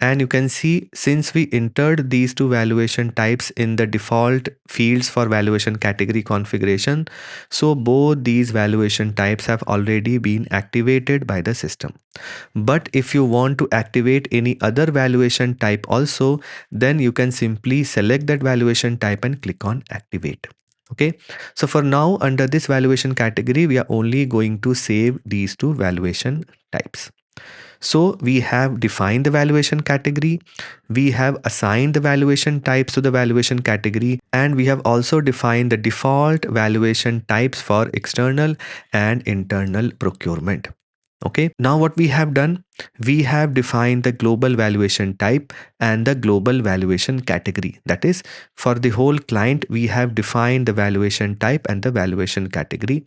And you can see, since we entered these two valuation types in the default fields for valuation category configuration, so both these valuation types have already been activated by the system. But if you want to activate any other valuation type also, then you can simply select that valuation type and click on activate. Okay, so for now, under this valuation category, we are only going to save these two valuation types. So we have defined the valuation category, we have assigned the valuation types to the valuation category, and we have also defined the default valuation types for external and internal procurement. Okay, now what we have done, we have defined the global valuation type and the global valuation category. That is, for the whole client, we have defined the valuation type and the valuation category.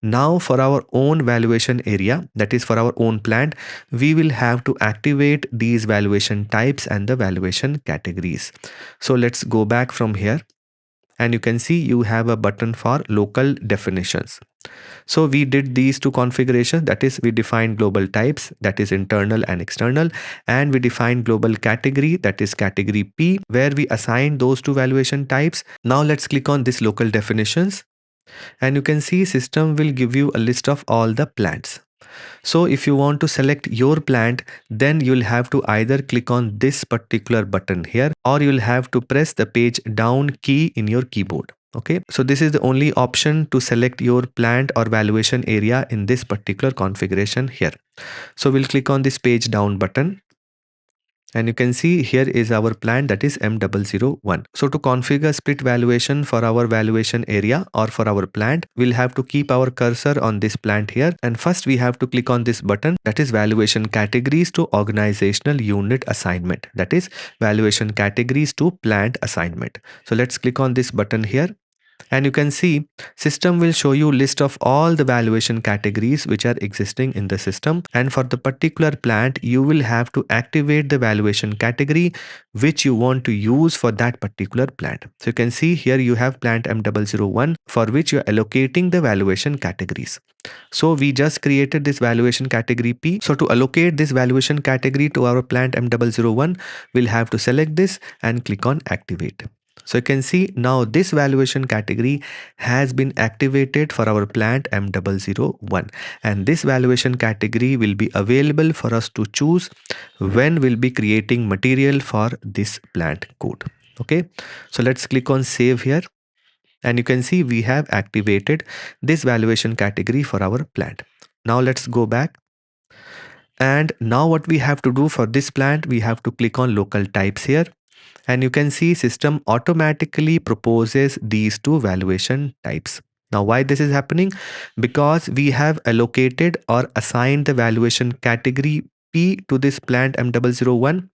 Now for our own valuation area, that is for our own plant, we will have to activate these valuation types and the valuation categories. So let's go back from here, and you can see you have a button for local definitions. So we did these two configurations, that is we defined global types, that is internal and external, and we defined global category, that is category P, where we assigned those two valuation types. Now let's click on this local definitions, and you can see system will give you a list of all the plants. So if you want to select your plant, then you'll have to either click on this particular button here, or you'll have to press the page down key in your keyboard. Okay, so this is the only option to select your plant or valuation area in this particular configuration here. So we'll click on this page down button, and you can see here is our plant, that is M001. So to configure split valuation for our valuation area or for our plant, we'll have to keep our cursor on this plant here, and first we have to click on this button, that is valuation categories to organizational unit assignment, that is valuation categories to plant assignment. So let's click on this button here, and you can see system will show you list of all the valuation categories which are existing in the system, and for the particular plant you will have to activate the valuation category which you want to use for that particular plant. So you can see here you have plant M001 for which you are allocating the valuation categories. So we just created this valuation category P. So to allocate this valuation category to our plant M001, we'll have to select this and click on activate. So you can see now this valuation category has been activated for our plant M001, and this valuation category will be available for us to choose when we'll be creating material for this plant code. Okay, so let's click on save here, and you can see we have activated this valuation category for our plant. Now let's go back, and now what we have to do for this plant, we have to click on local types here, and you can see system automatically proposes these two valuation types. Now why this is happening? Because we have allocated or assigned the valuation category P to this plant M001.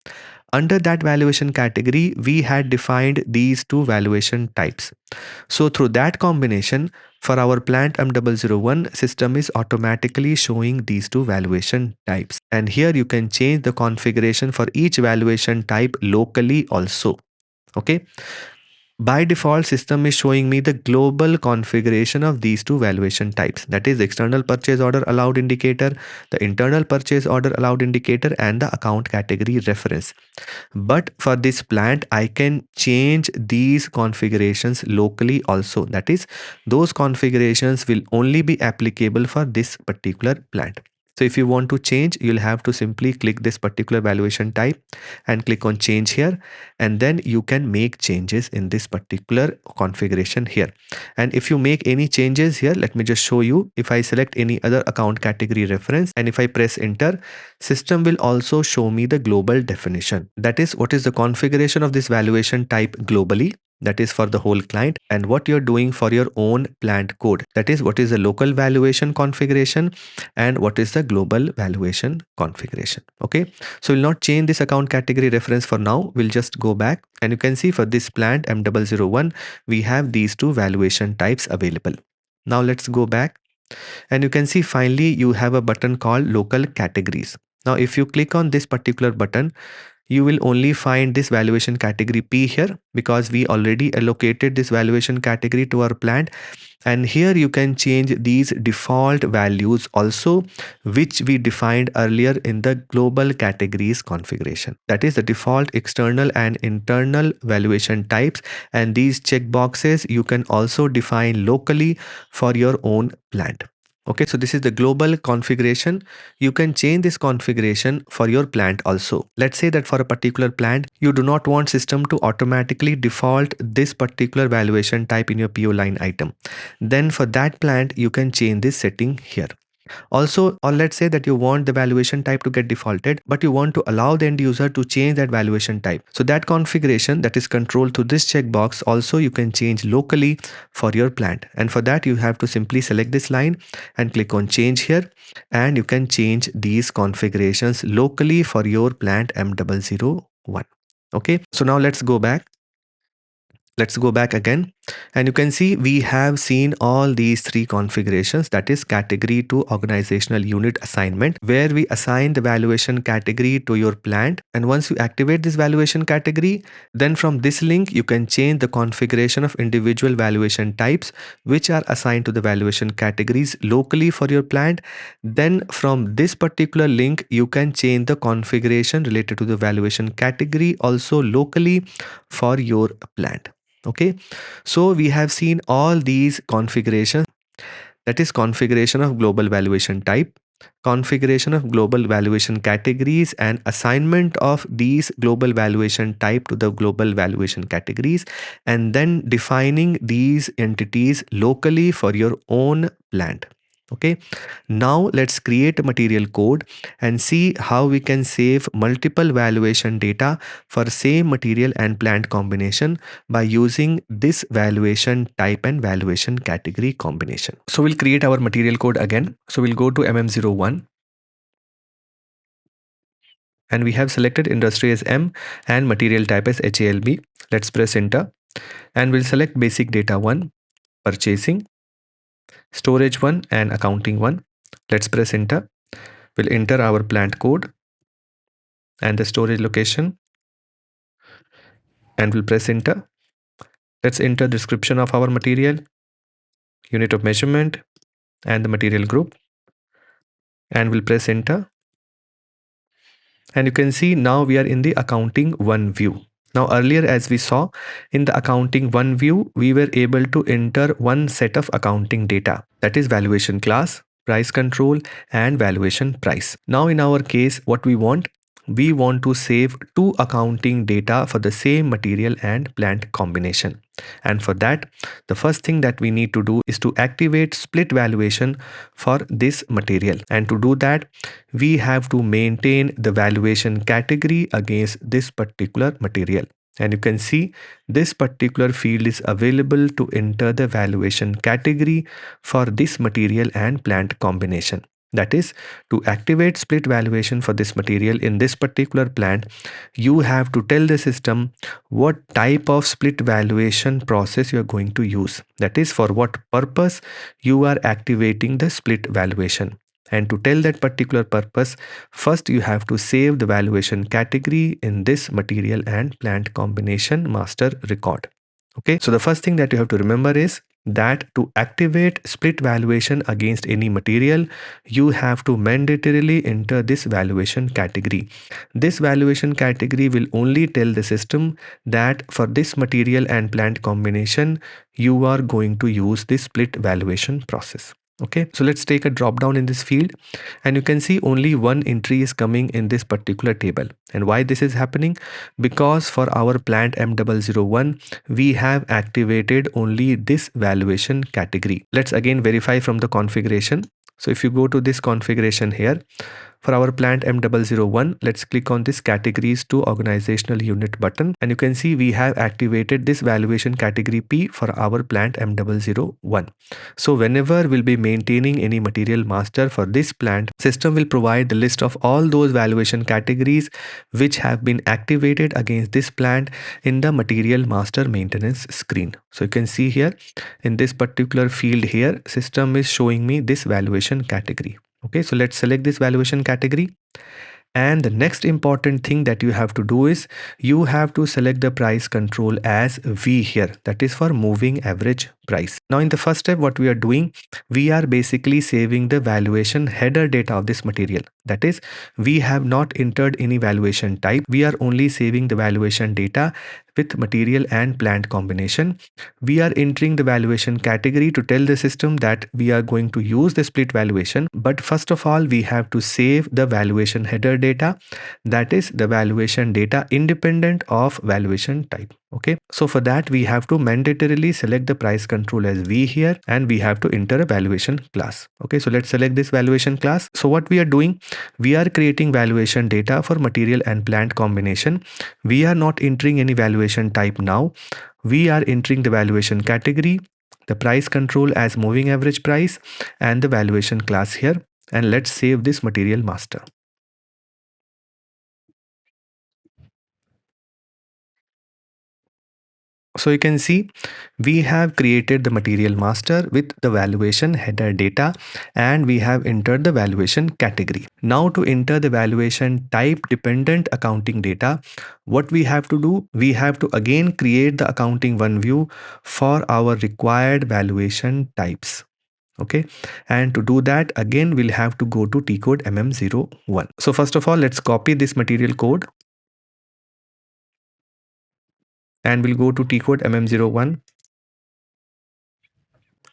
Under that valuation category, we had defined these two valuation types. So through that combination, for our plant M001, system is automatically showing these two valuation types. And here you can change the configuration for each valuation type locally also. Okay. By default, system is showing me the global configuration of these two valuation types. That is external purchase order allowed indicator, the internal purchase order allowed indicator, and the account category reference. But for this plant, I can change these configurations locally also. That is, those configurations will only be applicable for this particular plant. So if you want to change, you'll have to simply click this particular valuation type and click on change here, and then you can make changes in this particular configuration here. And if you make any changes here, let me just show you. If I select any other account category reference and if I press enter, system will also show me the global definition. That is, what is the configuration of this valuation type globally, that is for the whole client, and what you're doing for your own plant code. That is, what is the local valuation configuration and what is the global valuation configuration. Okay, so we'll not change this account category reference for now. We'll just go back, and you can see for this plant M001, we have these two valuation types available. Now let's go back, and you can see finally you have a button called local categories. Now if you click on this particular button, you will only find this valuation category P here, because we already allocated this valuation category to our plant. And here you can change these default values also, which we defined earlier in the global categories configuration. That is the default external and internal valuation types, and these checkboxes you can also define locally for your own plant. Okay, so this is the global configuration. You can change this configuration for your plant also. Let's say that for a particular plant, you do not want system to automatically default this particular valuation type in your PO line item. Then for that plant, you can change this setting here. Also, or let's say that you want the valuation type to get defaulted, but you want to allow the end user to change that valuation type. So that configuration that is controlled through this checkbox also you can change locally for your plant. And for that, you have to simply select this line and click on change here, and you can change these configurations locally for your plant M001. Okay, so now let's go back. Let's go back again, and you can see we have seen all these three configurations, that is category to organizational unit assignment, where we assign the valuation category to your plant. And once you activate this valuation category, then from this link you can change the configuration of individual valuation types which are assigned to the valuation categories locally for your plant. Then from this particular link you can change the configuration related to the valuation category also locally for your plant. Okay, so we have seen all these configurations, that is configuration of global valuation type, configuration of global valuation categories, and assignment of these global valuation type to the global valuation categories, and then defining these entities locally for your own plant. Okay, now let's create a material code and see how we can save multiple valuation data for same material and plant combination by using this valuation type and valuation category combination. So we'll create our material code again. So we'll go to MM01, and we have selected industry as M and material type as HALB. Let's press enter, and we'll select basic data 1, purchasing, storage 1, and accounting 1. Let's press enter. We'll enter our plant code and the storage location, and we'll press enter. Let's enter description of our material, unit of measurement, and the material group, and we'll press enter. And you can see now we are in the accounting 1 view. Now earlier, as we saw in the accounting 1 view, we were able to enter one set of accounting data, that is valuation class, price control, and valuation price. Now in our case, what we want to save two accounting data for the same material and plant combination. And for that, the first thing that we need to do is to activate split valuation for this material. And to do that, we have to maintain the valuation category against this particular material. And you can see this particular field is available to enter the valuation category for this material and plant combination. That is, to activate split valuation for this material in this particular plant, you have to tell the system what type of split valuation process you are going to use. That is, for what purpose you are activating the split valuation. And to tell that particular purpose, first you have to save the valuation category in this material and plant combination master record. Okay, so the first thing that you have to remember is that to activate split valuation against any material, you have to mandatorily enter this valuation category. This valuation category will only tell the system that for this material and plant combination, you are going to use this split valuation process. Okay, so let's take a drop down in this field, and you can see only one entry is coming in this particular table. And why this is happening? Because for our plant M001, we have activated only this valuation category. Let's again verify from the configuration. So if you go to this configuration here, for our plant M001, let's click on this categories to organizational unit button, and you can see we have activated this valuation category P for our plant M001. So whenever we'll be maintaining any material master for this plant, system will provide the list of all those valuation categories which have been activated against this plant in the material master maintenance screen. So you can see here in this particular field here, system is showing me this valuation category. Okay, so let's select this valuation category. And the next important thing that you have to do is you have to select the price control as V here. That is for moving average price. Now in the first step, what we are doing, we are basically saving the valuation header data of this material. That is, we have not entered any valuation type. We are only saving the valuation data with material and plant combination. We are entering the valuation category to tell the system that we are going to use the split valuation. But first of all, we have to save the valuation header data. That is the valuation data independent of valuation type. Okay, so for that we have to mandatorily select the price control as V here, and we have to enter a valuation class. Okay, so let's select this valuation class. So what we are doing, we are creating valuation data for material and plant combination. We are not entering any valuation type now. We are entering the valuation category, the price control as moving average price, and the valuation class here. And let's save this material master. So you can see we have created the material master with the valuation header data, and we have entered the valuation category. Now to enter the valuation type dependent accounting data, what we have to do, we have to again create the accounting one view for our required valuation types. Okay, and to do that again we'll have to go to T code MM01. So first of all, let's copy this material code, and we'll go to T code MM01,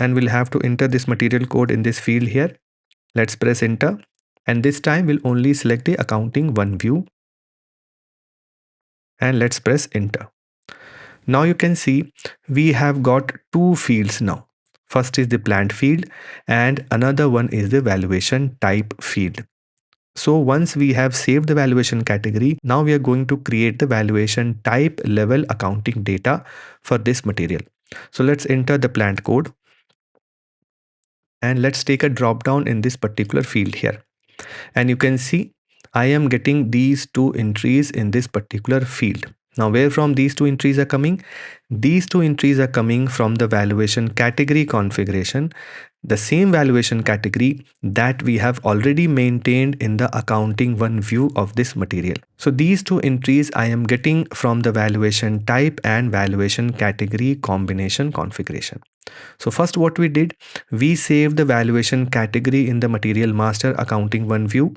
and we'll have to enter this material code in this field here. Let's press enter, and this time we'll only select the accounting one view, and let's press enter. Now you can see we have got two fields now. First is the plant field, and another one is the valuation type field. So once we have saved the valuation category, now we are going to create the valuation type level accounting data for this material. So let's enter the plant code, and let's take a drop down in this particular field here. And you can see I am getting these two entries in this particular field. Now where from these two entries are coming? These two entries are coming from the valuation category configuration, the same valuation category that we have already maintained in the accounting one view of this material. So these two entries I am getting from the valuation type and valuation category combination configuration. So first what we did, we saved the valuation category in the material master accounting one view.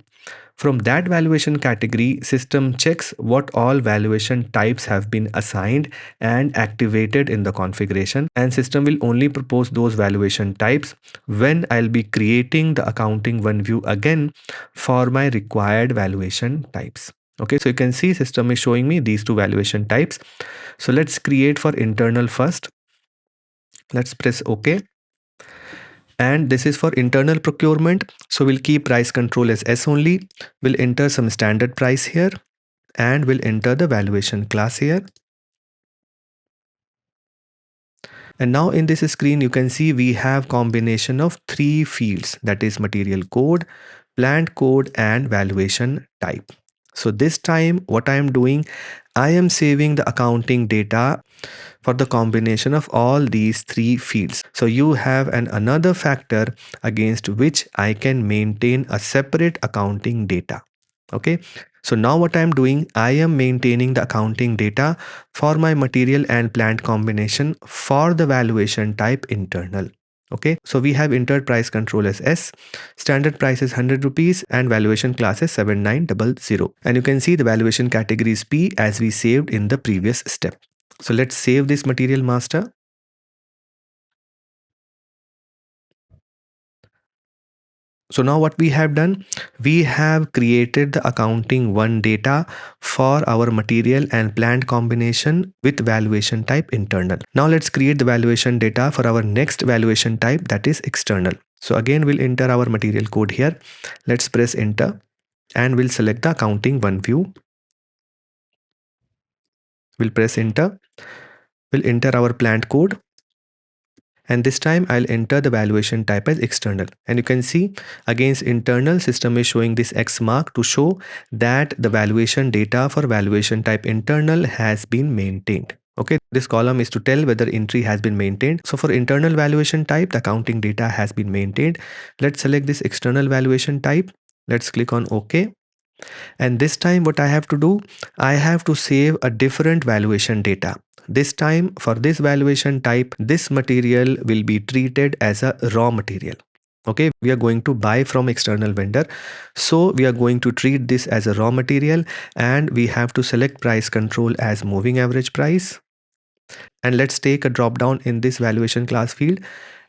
From that valuation category, system checks what all valuation types have been assigned and activated in the configuration, and system will only propose those valuation types when I'll be creating the accounting one view again for my required valuation types. Okay, so you can see system is showing me these two valuation types. So let's create for internal first. Let's press OK. And this is for internal procurement. So we'll keep price control as S only. We'll enter some standard price here, and we'll enter the valuation class here. And now in this screen, you can see we have combination of three fields, that is material code, plant code, and valuation type. So this time what I am doing, I am saving the accounting data for the combination of all these three fields. So you have another factor against which I can maintain a separate accounting data. Okay. So now what I am doing, I am maintaining the accounting data for my material and plant combination for the valuation type internal. Okay, so we have entered price control as S, standard price is 100 rupees, and valuation class is 7900. And you can see the valuation category is P as we saved in the previous step. So let's save this material master. So now what we have done, we have created the accounting one data for our material and plant combination with valuation type internal. Now let's create the valuation data for our next valuation type, that is external. So again, we'll enter our material code here. Let's press enter and we'll select the accounting one view. We'll press enter. We'll enter our plant code. And this time I'll enter the valuation type as external, and you can see against internal, system is showing this X mark to show that the valuation data for valuation type internal has been maintained. Okay, this column is to tell whether entry has been maintained. So for internal valuation type, the accounting data has been maintained. Let's select this external valuation type. Let's click on OK. And this time what I have to do, I have to save a different valuation data. This time for this valuation type, this material will be treated as a raw material. Okay, we are going to buy from external vendor. So we are going to treat this as a raw material, and we have to select price control as moving average price. And let's take a drop down in this valuation class field.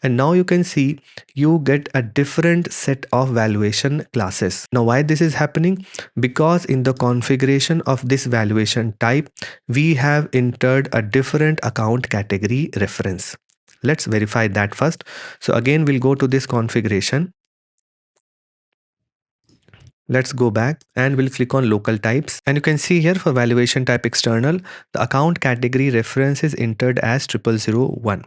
And now you can see you get a different set of valuation classes. Now why this is happening? Because in the configuration of this valuation type, we have entered a different account category reference. Let's verify that first. So again, we'll go to this configuration. Let's go back and we'll click on local types. And you can see here for valuation type external, the account category reference is entered as 0001.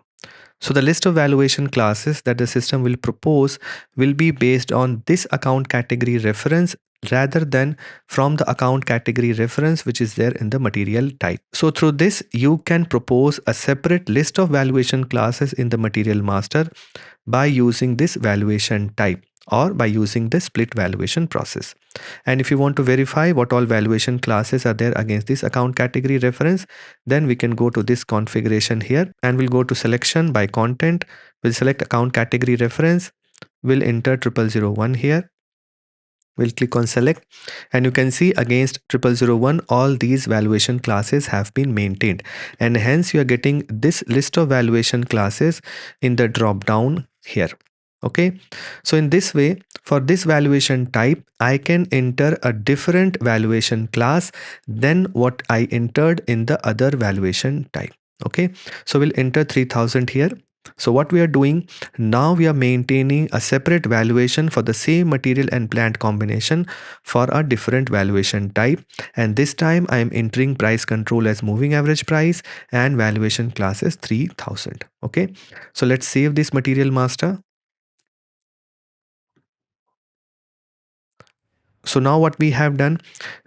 So the list of valuation classes that the system will propose will be based on this account category reference rather than from the account category reference which is there in the material type. So through this, you can propose a separate list of valuation classes in the material master by using this valuation type or by using the split valuation process. And if you want to verify what all valuation classes are there against this account category reference, then we can go to this configuration here and we'll go to selection by content. We'll select account category reference. We'll enter 0001 here. We'll click on select, and you can see against 0001 all these valuation classes have been maintained, and hence you are getting this list of valuation classes in the drop down here. Okay, so in this way, for this valuation type, I can enter a different valuation class than what I entered in the other valuation type. Okay, so we'll enter 3000 here. So what we are doing now, we are maintaining a separate valuation for the same material and plant combination for a different valuation type, and this time I am entering price control as moving average price and valuation class is 3000. Okay, so let's save this material master. So now what we have done,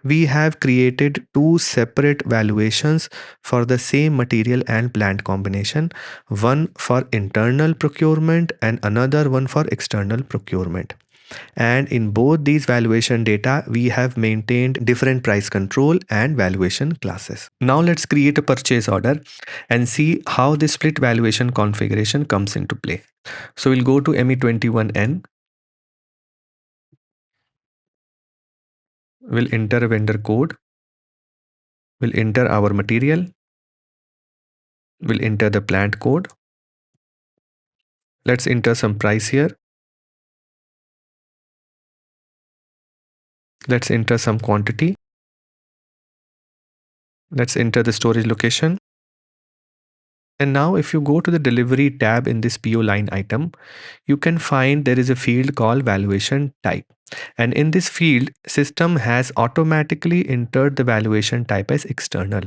we have created two separate valuations for the same material and plant combination, one for internal procurement and another one for external procurement. And in both these valuation data, we have maintained different price control and valuation classes. Now let's create a purchase order and see how this split valuation configuration comes into play. So we'll go to ME21N. We'll enter a vendor code. We'll enter our material. We'll enter the plant code. Let's enter some price here. Let's enter some quantity. Let's enter the storage location. And now if you go to the delivery tab in this PO line item, you can find there is a field called valuation type. And in this field, system has automatically entered the valuation type as external,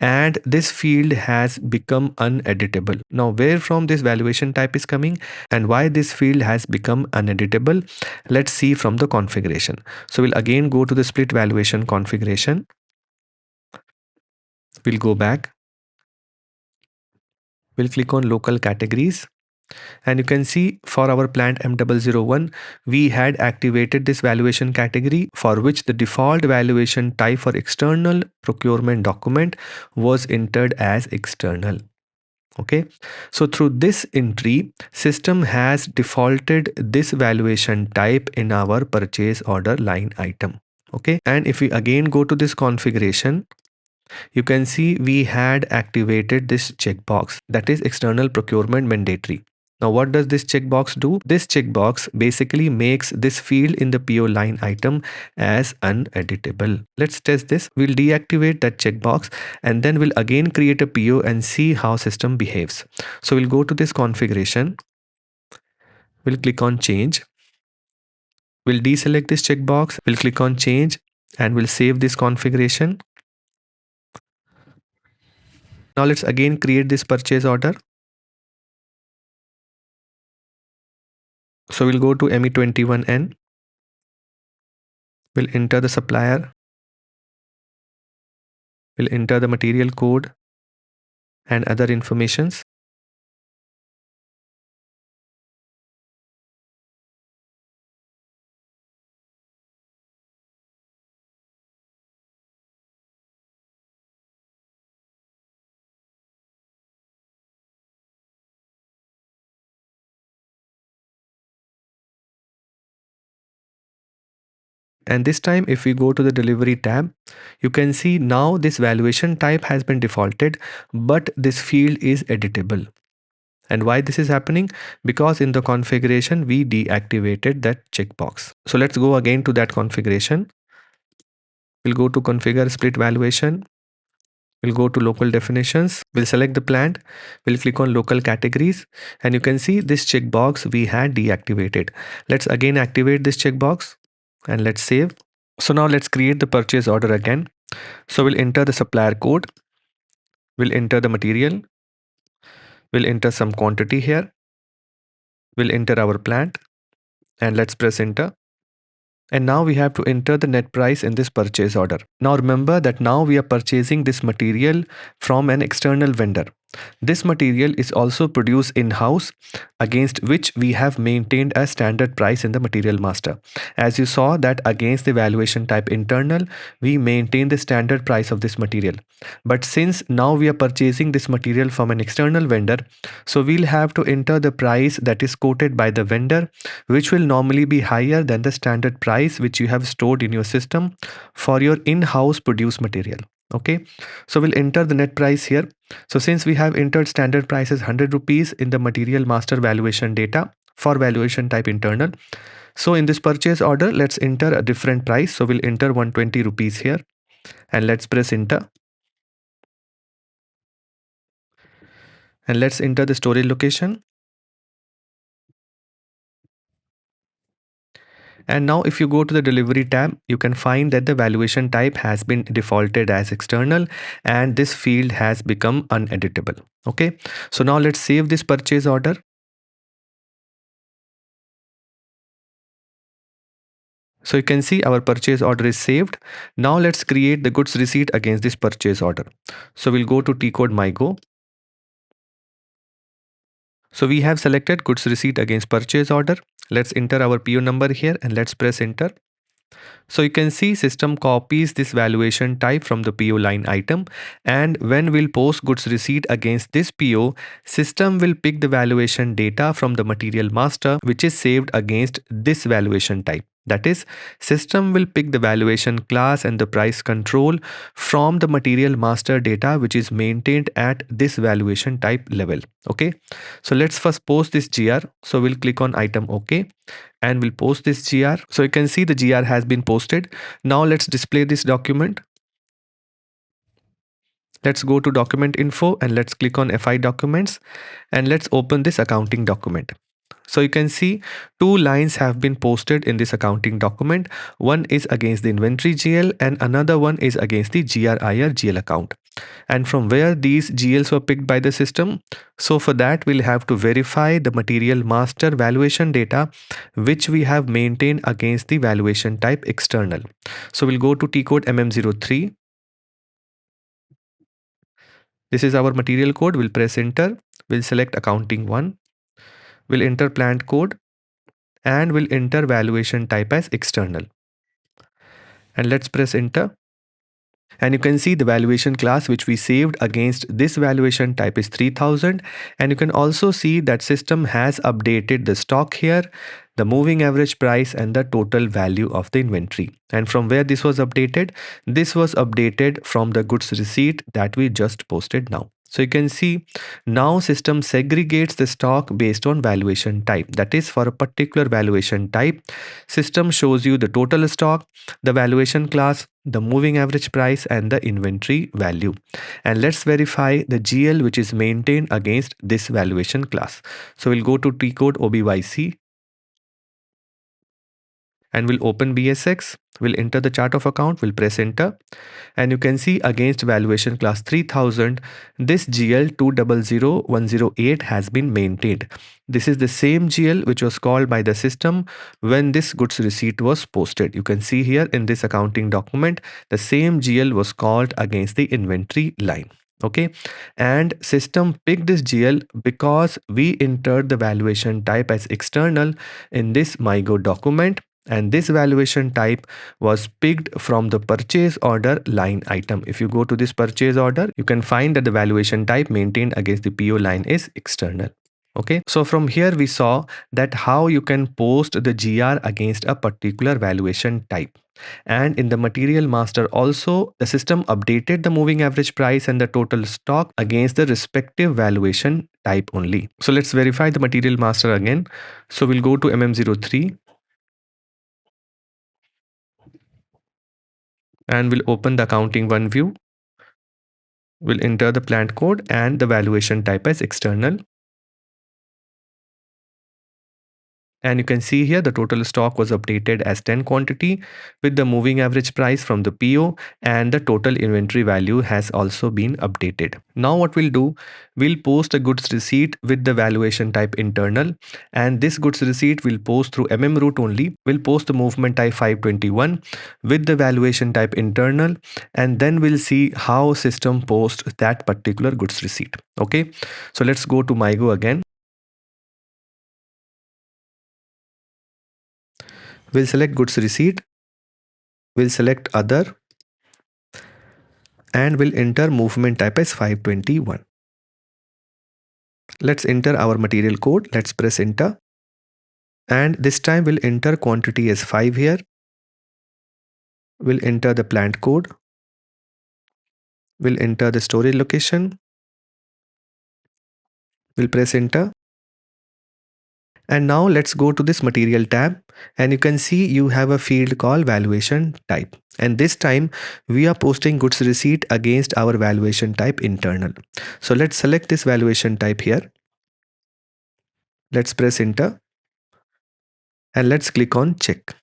and this field has become uneditable. Now, where from this valuation type is coming and why this field has become uneditable, let's see from the configuration. So we'll again go to the split valuation configuration. We'll go back. We'll click on local categories. And you can see for our plant M001, we had activated this valuation category for which the default valuation type for external procurement document was entered as external. Okay, so through this entry, system has defaulted this valuation type in our purchase order line item. Okay, and if we again go to this configuration, you can see we had activated this checkbox, that is external procurement mandatory. Now what does this checkbox do? This checkbox basically makes this field in the PO line item as uneditable. Let's test this. We'll deactivate that checkbox and then we'll again create a PO and see how system behaves. So we'll go to this configuration. We'll click on change. We'll deselect this checkbox. We'll click on change and we'll save this configuration. Now let's again create this purchase order. So we'll go to ME21N. We'll enter the supplier. We'll enter the material code and other informations. And this time, if we go to the delivery tab, you can see now this valuation type has been defaulted, but this field is editable. And why this is happening? Because in the configuration, we deactivated that checkbox. So let's go again to that configuration. We'll go to configure split valuation. We'll go to local definitions. We'll select the plant. We'll click on local categories. And you can see this checkbox we had deactivated. Let's again activate this checkbox and let's save. So now let's create the purchase order again. So we'll enter the supplier code. We'll enter the material. We'll enter some quantity here. We'll enter our plant and let's press enter. And now we have to enter the net price in this purchase order. Now remember that now we are purchasing this material from an external vendor. This material is also produced in-house, against which we have maintained a standard price in the material master. As you saw that against the valuation type internal, we maintain the standard price of this material. But since now we are purchasing this material from an external vendor, so we'll have to enter the price that is quoted by the vendor, which will normally be higher than the standard price which you have stored in your system for your in-house produced material. Okay, so we'll enter the net price here. So since we have entered standard price as 100 rupees in the material master valuation data for valuation type internal, so in this purchase order, let's enter a different price. So we'll enter 120 rupees here and let's press enter. And let's enter the storage location. And now if you go to the delivery tab, you can find that the valuation type has been defaulted as external and this field has become uneditable. Okay, so now let's save this purchase order. So you can see our purchase order is saved. Now let's create the goods receipt against this purchase order. So we'll go to T-code MyGo. So we have selected goods receipt against purchase order. Let's enter our PO number here and let's press enter. So you can see system copies this valuation type from the PO line item, and when we'll post goods receipt against this PO, system will pick the valuation data from the material master which is saved against this valuation type. That is, system will pick the valuation class and the price control from the material master data which is maintained at this valuation type level. Okay, so let's first post this GR. So we'll click on item OK and we'll post this GR. So you can see the GR has been posted. Now let's display this document. Let's go to document info and let's click on FI documents and let's open this accounting document. So you can see two lines have been posted in this accounting document. One is against the inventory GL and another one is against the GRIR GL account. And from where these GLs were picked by the system? So for that, we'll have to verify the material master valuation data, which we have maintained against the valuation type external. So we'll go to T code MM03. This is our material code. We'll press enter. We'll select accounting 1. We'll enter plant code and we'll enter valuation type as external. And let's press enter. And you can see the valuation class which we saved against this valuation type is 3000. And you can also see that system has updated the stock here, the moving average price and the total value of the inventory. And from where this was updated? This was updated from the goods receipt that we just posted now. So you can see now system segregates the stock based on valuation type. That is, for a particular valuation type, system shows you the total stock, the valuation class, the moving average price and the inventory value. And let's verify the GL which is maintained against this valuation class. So we'll go to T code OBYC and we'll open BSX. We'll enter the chart of account, we'll press enter, and you can see against valuation class 3000, this GL 200108 has been maintained. This is the same GL which was called by the system when this goods receipt was posted. You can see here in this accounting document, the same GL was called against the inventory line. Okay, and system picked this GL because we entered the valuation type as external in this MyGo document, and this valuation type was picked from the purchase order line item. If you go to this purchase order, you can find that the valuation type maintained against the PO line is external. Okay, so from here we saw that how you can post the GR against a particular valuation type. And in the material master also, the system updated the moving average price and the total stock against the respective valuation type only. So let's verify the material master again. So we'll go to MM03 and we'll open the accounting 1 view. We'll enter the plant code and the valuation type as external. And you can see here the total stock was updated as 10 quantity with the moving average price from the PO, and the total inventory value has also been updated. Now what we'll do, we'll post a goods receipt with the valuation type internal, and this goods receipt will post through route only. We'll post the movement type 521 with the valuation type internal, and then we'll see how system posts that particular goods receipt. Okay, so let's go to MyGo again. We'll select goods receipt, we'll select other, and we'll enter movement type as 521. Let's enter our material code. Let's press enter. And this time we'll enter quantity as 5 here. We'll enter the plant code. We'll enter the storage location. We'll press enter. And now let's go to this material tab, and you can see you have a field called valuation type. And this time we are posting goods receipt against our valuation type internal. So let's select this valuation type here. Let's press enter and let's click on check.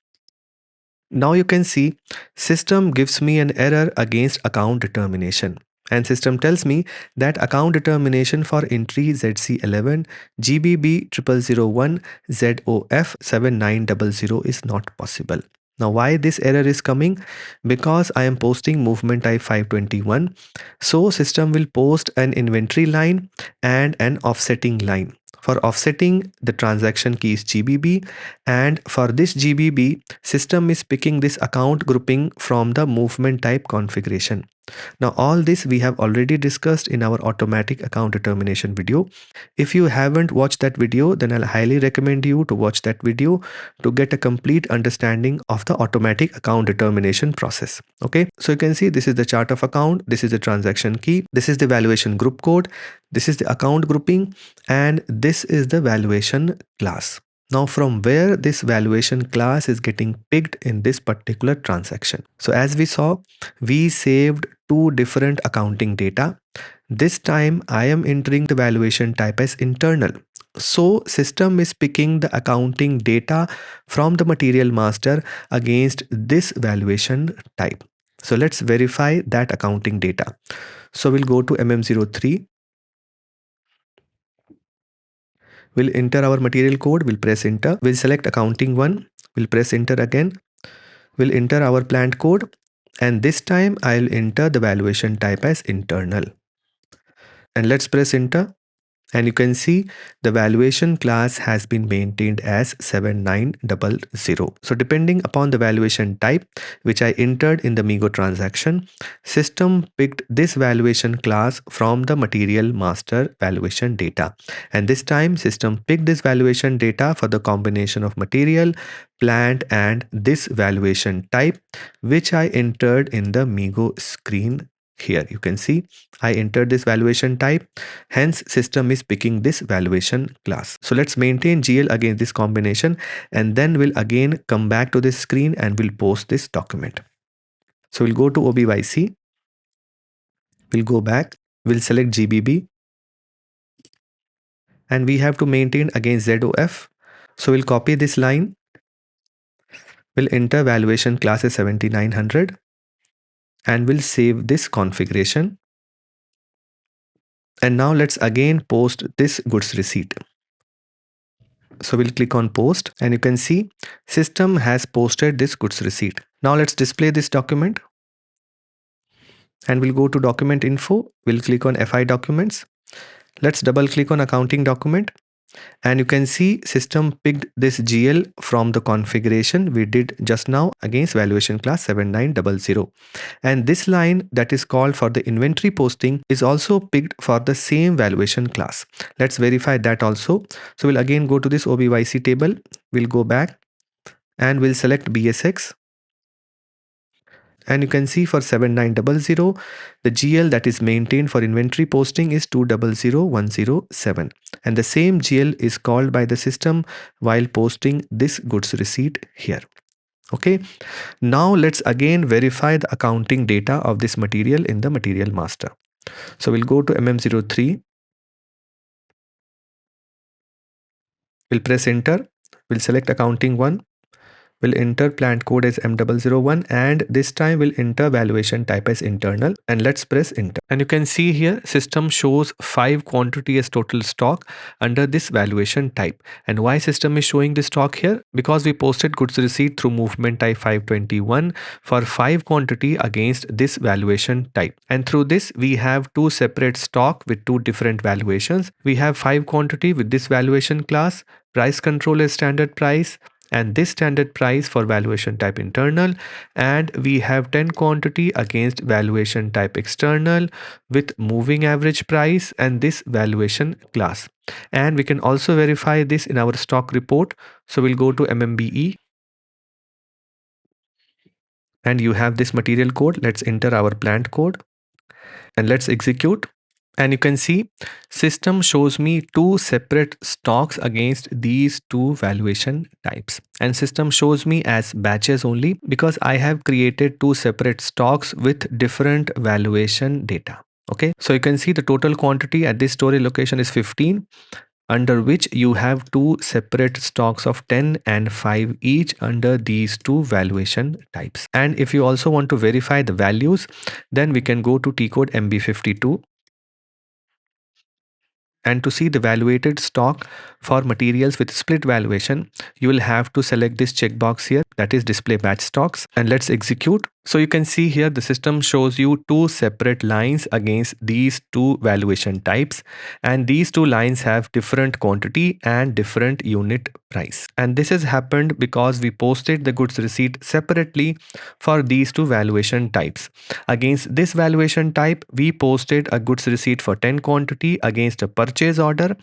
Now you can see system gives me an error against account determination. And system tells me that account determination for entry ZC11 GBB 0001 ZOF 7900 is not possible. Now why this error is coming? Because I am posting movement type 521. So system will post an inventory line and an offsetting line. For offsetting, the transaction key is GBB, and for this GBB, system is picking this account grouping from the movement type configuration. Now all this we have already discussed in our automatic account determination video. If you haven't watched that video, then I'll highly recommend you to watch that video to get a complete understanding of the automatic account determination process. Okay, so you can see this is the chart of account, this is the transaction key, this is the valuation group code, this is the account grouping, and this is the valuation class. Now from where this valuation class is getting picked in this particular transaction. So as we saw, we saved two different accounting data. This time I am entering the valuation type as internal. So system is picking the accounting data from the material master against this valuation type. So let's verify that accounting data. So we'll go to MM03. We'll enter our material code. We'll press enter. We'll select accounting one. We'll press enter again. We'll enter our plant code. And this time I'll enter the valuation type as internal. And let's press enter. And you can see the valuation class has been maintained as 7900. So depending upon the valuation type which I entered in the MIGO transaction, system picked this valuation class from the material master valuation data. And this time system picked this valuation data for the combination of material, plant and this valuation type which I entered in the MIGO screen. Here you can see I entered this valuation type, hence system is picking this valuation class. So let's maintain GL against this combination and then we'll again come back to this screen and we'll post this document. So we'll go to OBYC, we'll go back, we'll select GBB and we have to maintain against ZOF. So we'll copy this line, we'll enter valuation class as 7900 and we'll save this configuration. And now let's again post this goods receipt. So we'll click on post and you can see system has posted this goods receipt. Now let's display this document and we'll go to document info. We'll click on FI documents. Let's double click on accounting document and you can see system picked this GL from the configuration we did just now against valuation class 7900. And this line that is called for the inventory posting is also picked for the same valuation class. Let's verify that also. So we'll again go to this OBYC table. We'll go back and we'll select BSX. And you can see for 7900, the GL that is maintained for inventory posting is 200107. And the same GL is called by the system while posting this goods receipt here. Okay. Now let's again verify the accounting data of this material in the material master. So we'll go to MM03. We'll press enter. We'll select accounting one. We'll enter plant code as M001 and this time we'll enter valuation type as internal and let's press enter. And you can see here system shows 5 quantity as total stock under this valuation type. And why system is showing this stock here? Because we posted goods receipt through movement type 521 for 5 quantity against this valuation type. And through this we have 2 separate stock with 2 different valuations. We have 5 quantity with this valuation class, price control is standard price, and this standard price for valuation type internal, and we have 10 quantity against valuation type external with moving average price and this valuation class. And we can also verify this in our stock report. So we'll go to MMBE and you have this material code. Let's enter our plant code and let's execute. And you can see system shows me 2 separate stocks against these 2 valuation types, and system shows me as batches only because I have created 2 separate stocks with different valuation data. Okay, so you can see the total quantity at this storage location is 15, under which you have 2 separate stocks of 10 and 5 each under these 2 valuation types. And if you also want to verify the values, then we can go to T code MB52. And to see the valuated stock for materials with split valuation, you will have to select this checkbox here, that is display batch stocks, and let's execute. So you can see here the system shows you 2 separate lines against these 2 valuation types, and these 2 lines have different quantity and different unit price. And this has happened because we posted the goods receipt separately for these 2 valuation types. Against this valuation type, we posted a goods receipt for 10 quantity against a purchase order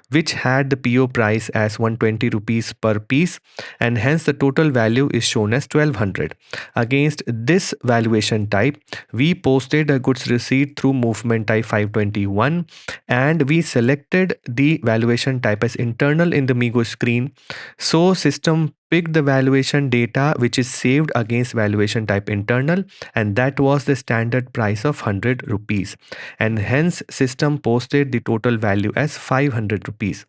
which had the PO price as 120 rupees per piece, and hence the total value is shown as 1200. Against this valuation type, we posted a goods receipt through movement type 521 and we selected the valuation type as internal in the MIGO screen. So system picked the valuation data which is saved against valuation type internal, and that was the standard price of 100 rupees, and hence system posted the total value as 500 rupees.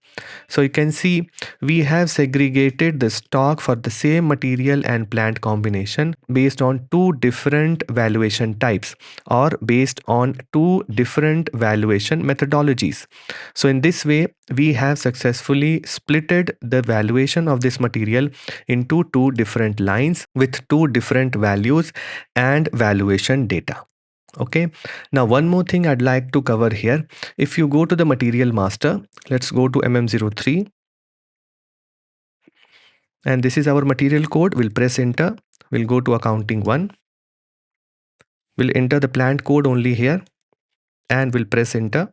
So you can see we have segregated the stock for the same material and plant combination based on two different valuation types or based on two different valuation methodologies. So in this way, we have successfully splitted the valuation of this material into two different lines with two different values and valuation data. Okay, now one more thing I'd like to cover here. If you go to the material master, let's go to MM03, and this is our material code. We'll press enter. We'll go to accounting 1. We'll enter the plant code only here and we'll press enter.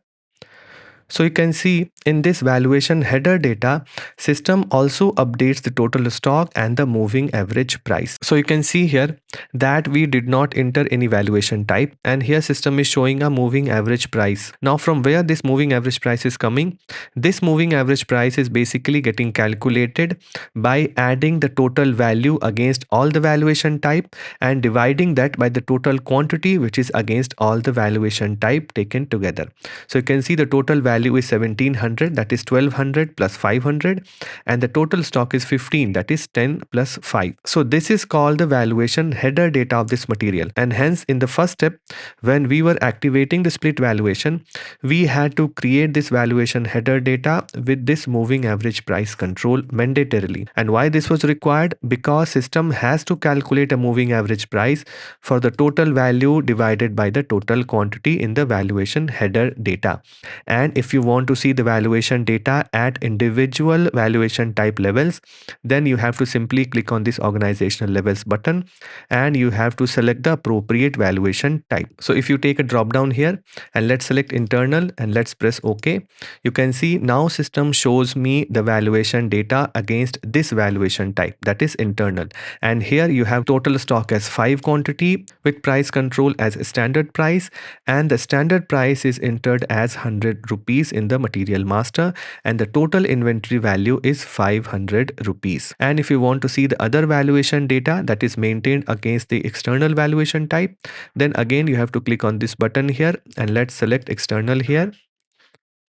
So you can see in this valuation header data, system also updates the total stock and the moving average price. So you can see here that we did not enter any valuation type, and here system is showing a moving average price. Now from where this moving average price is coming? This moving average price is basically getting calculated by adding the total value against all the valuation type and dividing that by the total quantity which is against all the valuation type taken together. So you can see the total value is 1700, that is 1200 plus 500, and the total stock is 15, that is 10 plus 5. So this is called the valuation header data of this material, and hence in the first step when we were activating the split valuation, we had to create this valuation header data with this moving average price control mandatorily. And why this was required? Because system has to calculate a moving average price for the total value divided by the total quantity in the valuation header data. And if you want to see the valuation data at individual valuation type levels, then you have to simply click on this organizational levels button and you have to select the appropriate valuation type. So if you take a drop down here and let's select internal and let's press OK, you can see now system shows me the valuation data against this valuation type, that is internal. And here you have total stock as 5 quantity with price control as standard price, and the standard price is entered as 100 rupees in the material master, and the total inventory value is 500 rupees. And if you want to see the other valuation data that is maintained against the external valuation type, then again you have to click on this button here and let's select external here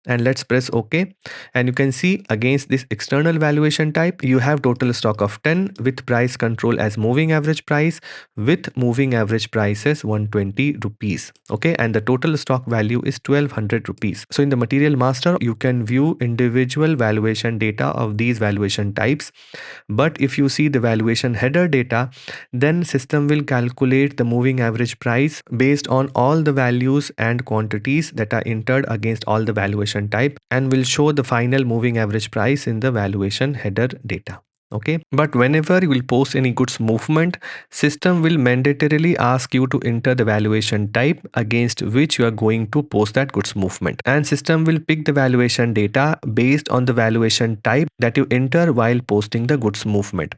and let's press OK, and you can see against this external valuation type you have total stock of 10 with price control as moving average price with moving average price as 120 rupees. Okay, and the total stock value is 1200 rupees. So in the material master you can view individual valuation data of these valuation types, but if you see the valuation header data, then system will calculate the moving average price based on all the values and quantities that are entered against all the valuation type and will show the final moving average price in the valuation header data. Okay, but whenever you will post any goods movement, system will mandatorily ask you to enter the valuation type against which you are going to post that goods movement, and system will pick the valuation data based on the valuation type that you enter while posting the goods movement.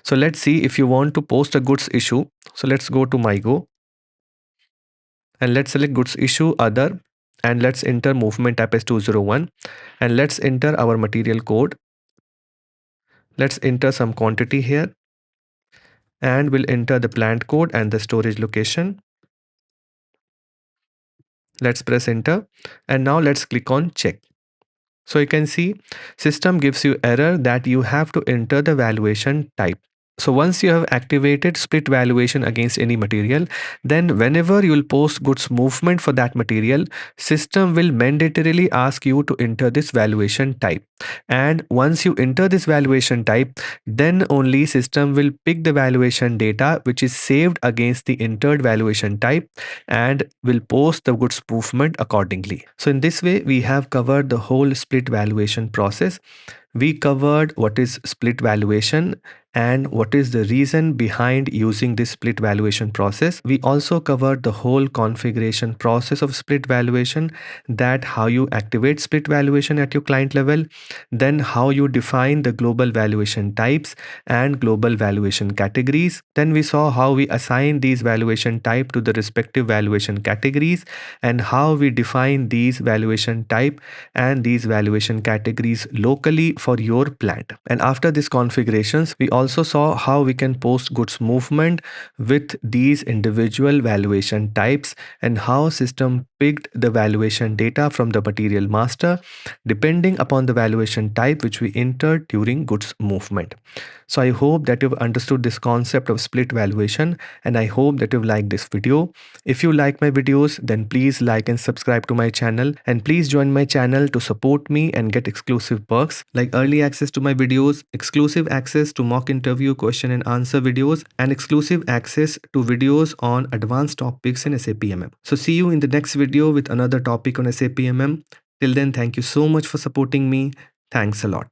So let's see, if you want to post a goods issue, so let's go to MyGo and let's select goods issue other, and let's enter movement type as 201, and let's enter our material code. Let's enter some quantity here and we'll enter the plant code and the storage location. Let's press enter and now let's click on check. So you can see system gives you error that you have to enter the valuation type. So once you have activated split valuation against any material, then whenever you will post goods movement for that material, system will mandatorily ask you to enter this valuation type. And once you enter this valuation type, then only system will pick the valuation data which is saved against the entered valuation type and will post the goods movement accordingly. So in this way, we have covered the whole split valuation process. We covered what is split valuation and what is the reason behind using this split valuation process. We also covered the whole configuration process of split valuation, that how you activate split valuation at your client level, then how you define the global valuation types and global valuation categories. Then we saw how we assign these valuation type to the respective valuation categories and how we define these valuation type and these valuation categories locally for your plant. And after these configurations, we also saw how we can post goods movement with these individual valuation types and how system picked the valuation data from the material master depending upon the valuation type which we entered during goods movement. So I hope that you've understood this concept of split valuation, and I hope that you've liked this video. If you like my videos, then please like and subscribe to my channel, and please join my channel to support me and get exclusive perks like early access to my videos, exclusive access to mock interview question and answer videos, and exclusive access to videos on advanced topics in SAP MM. So see you in the next video with another topic on SAP MM. Till then, thank you so much for supporting me. Thanks a lot.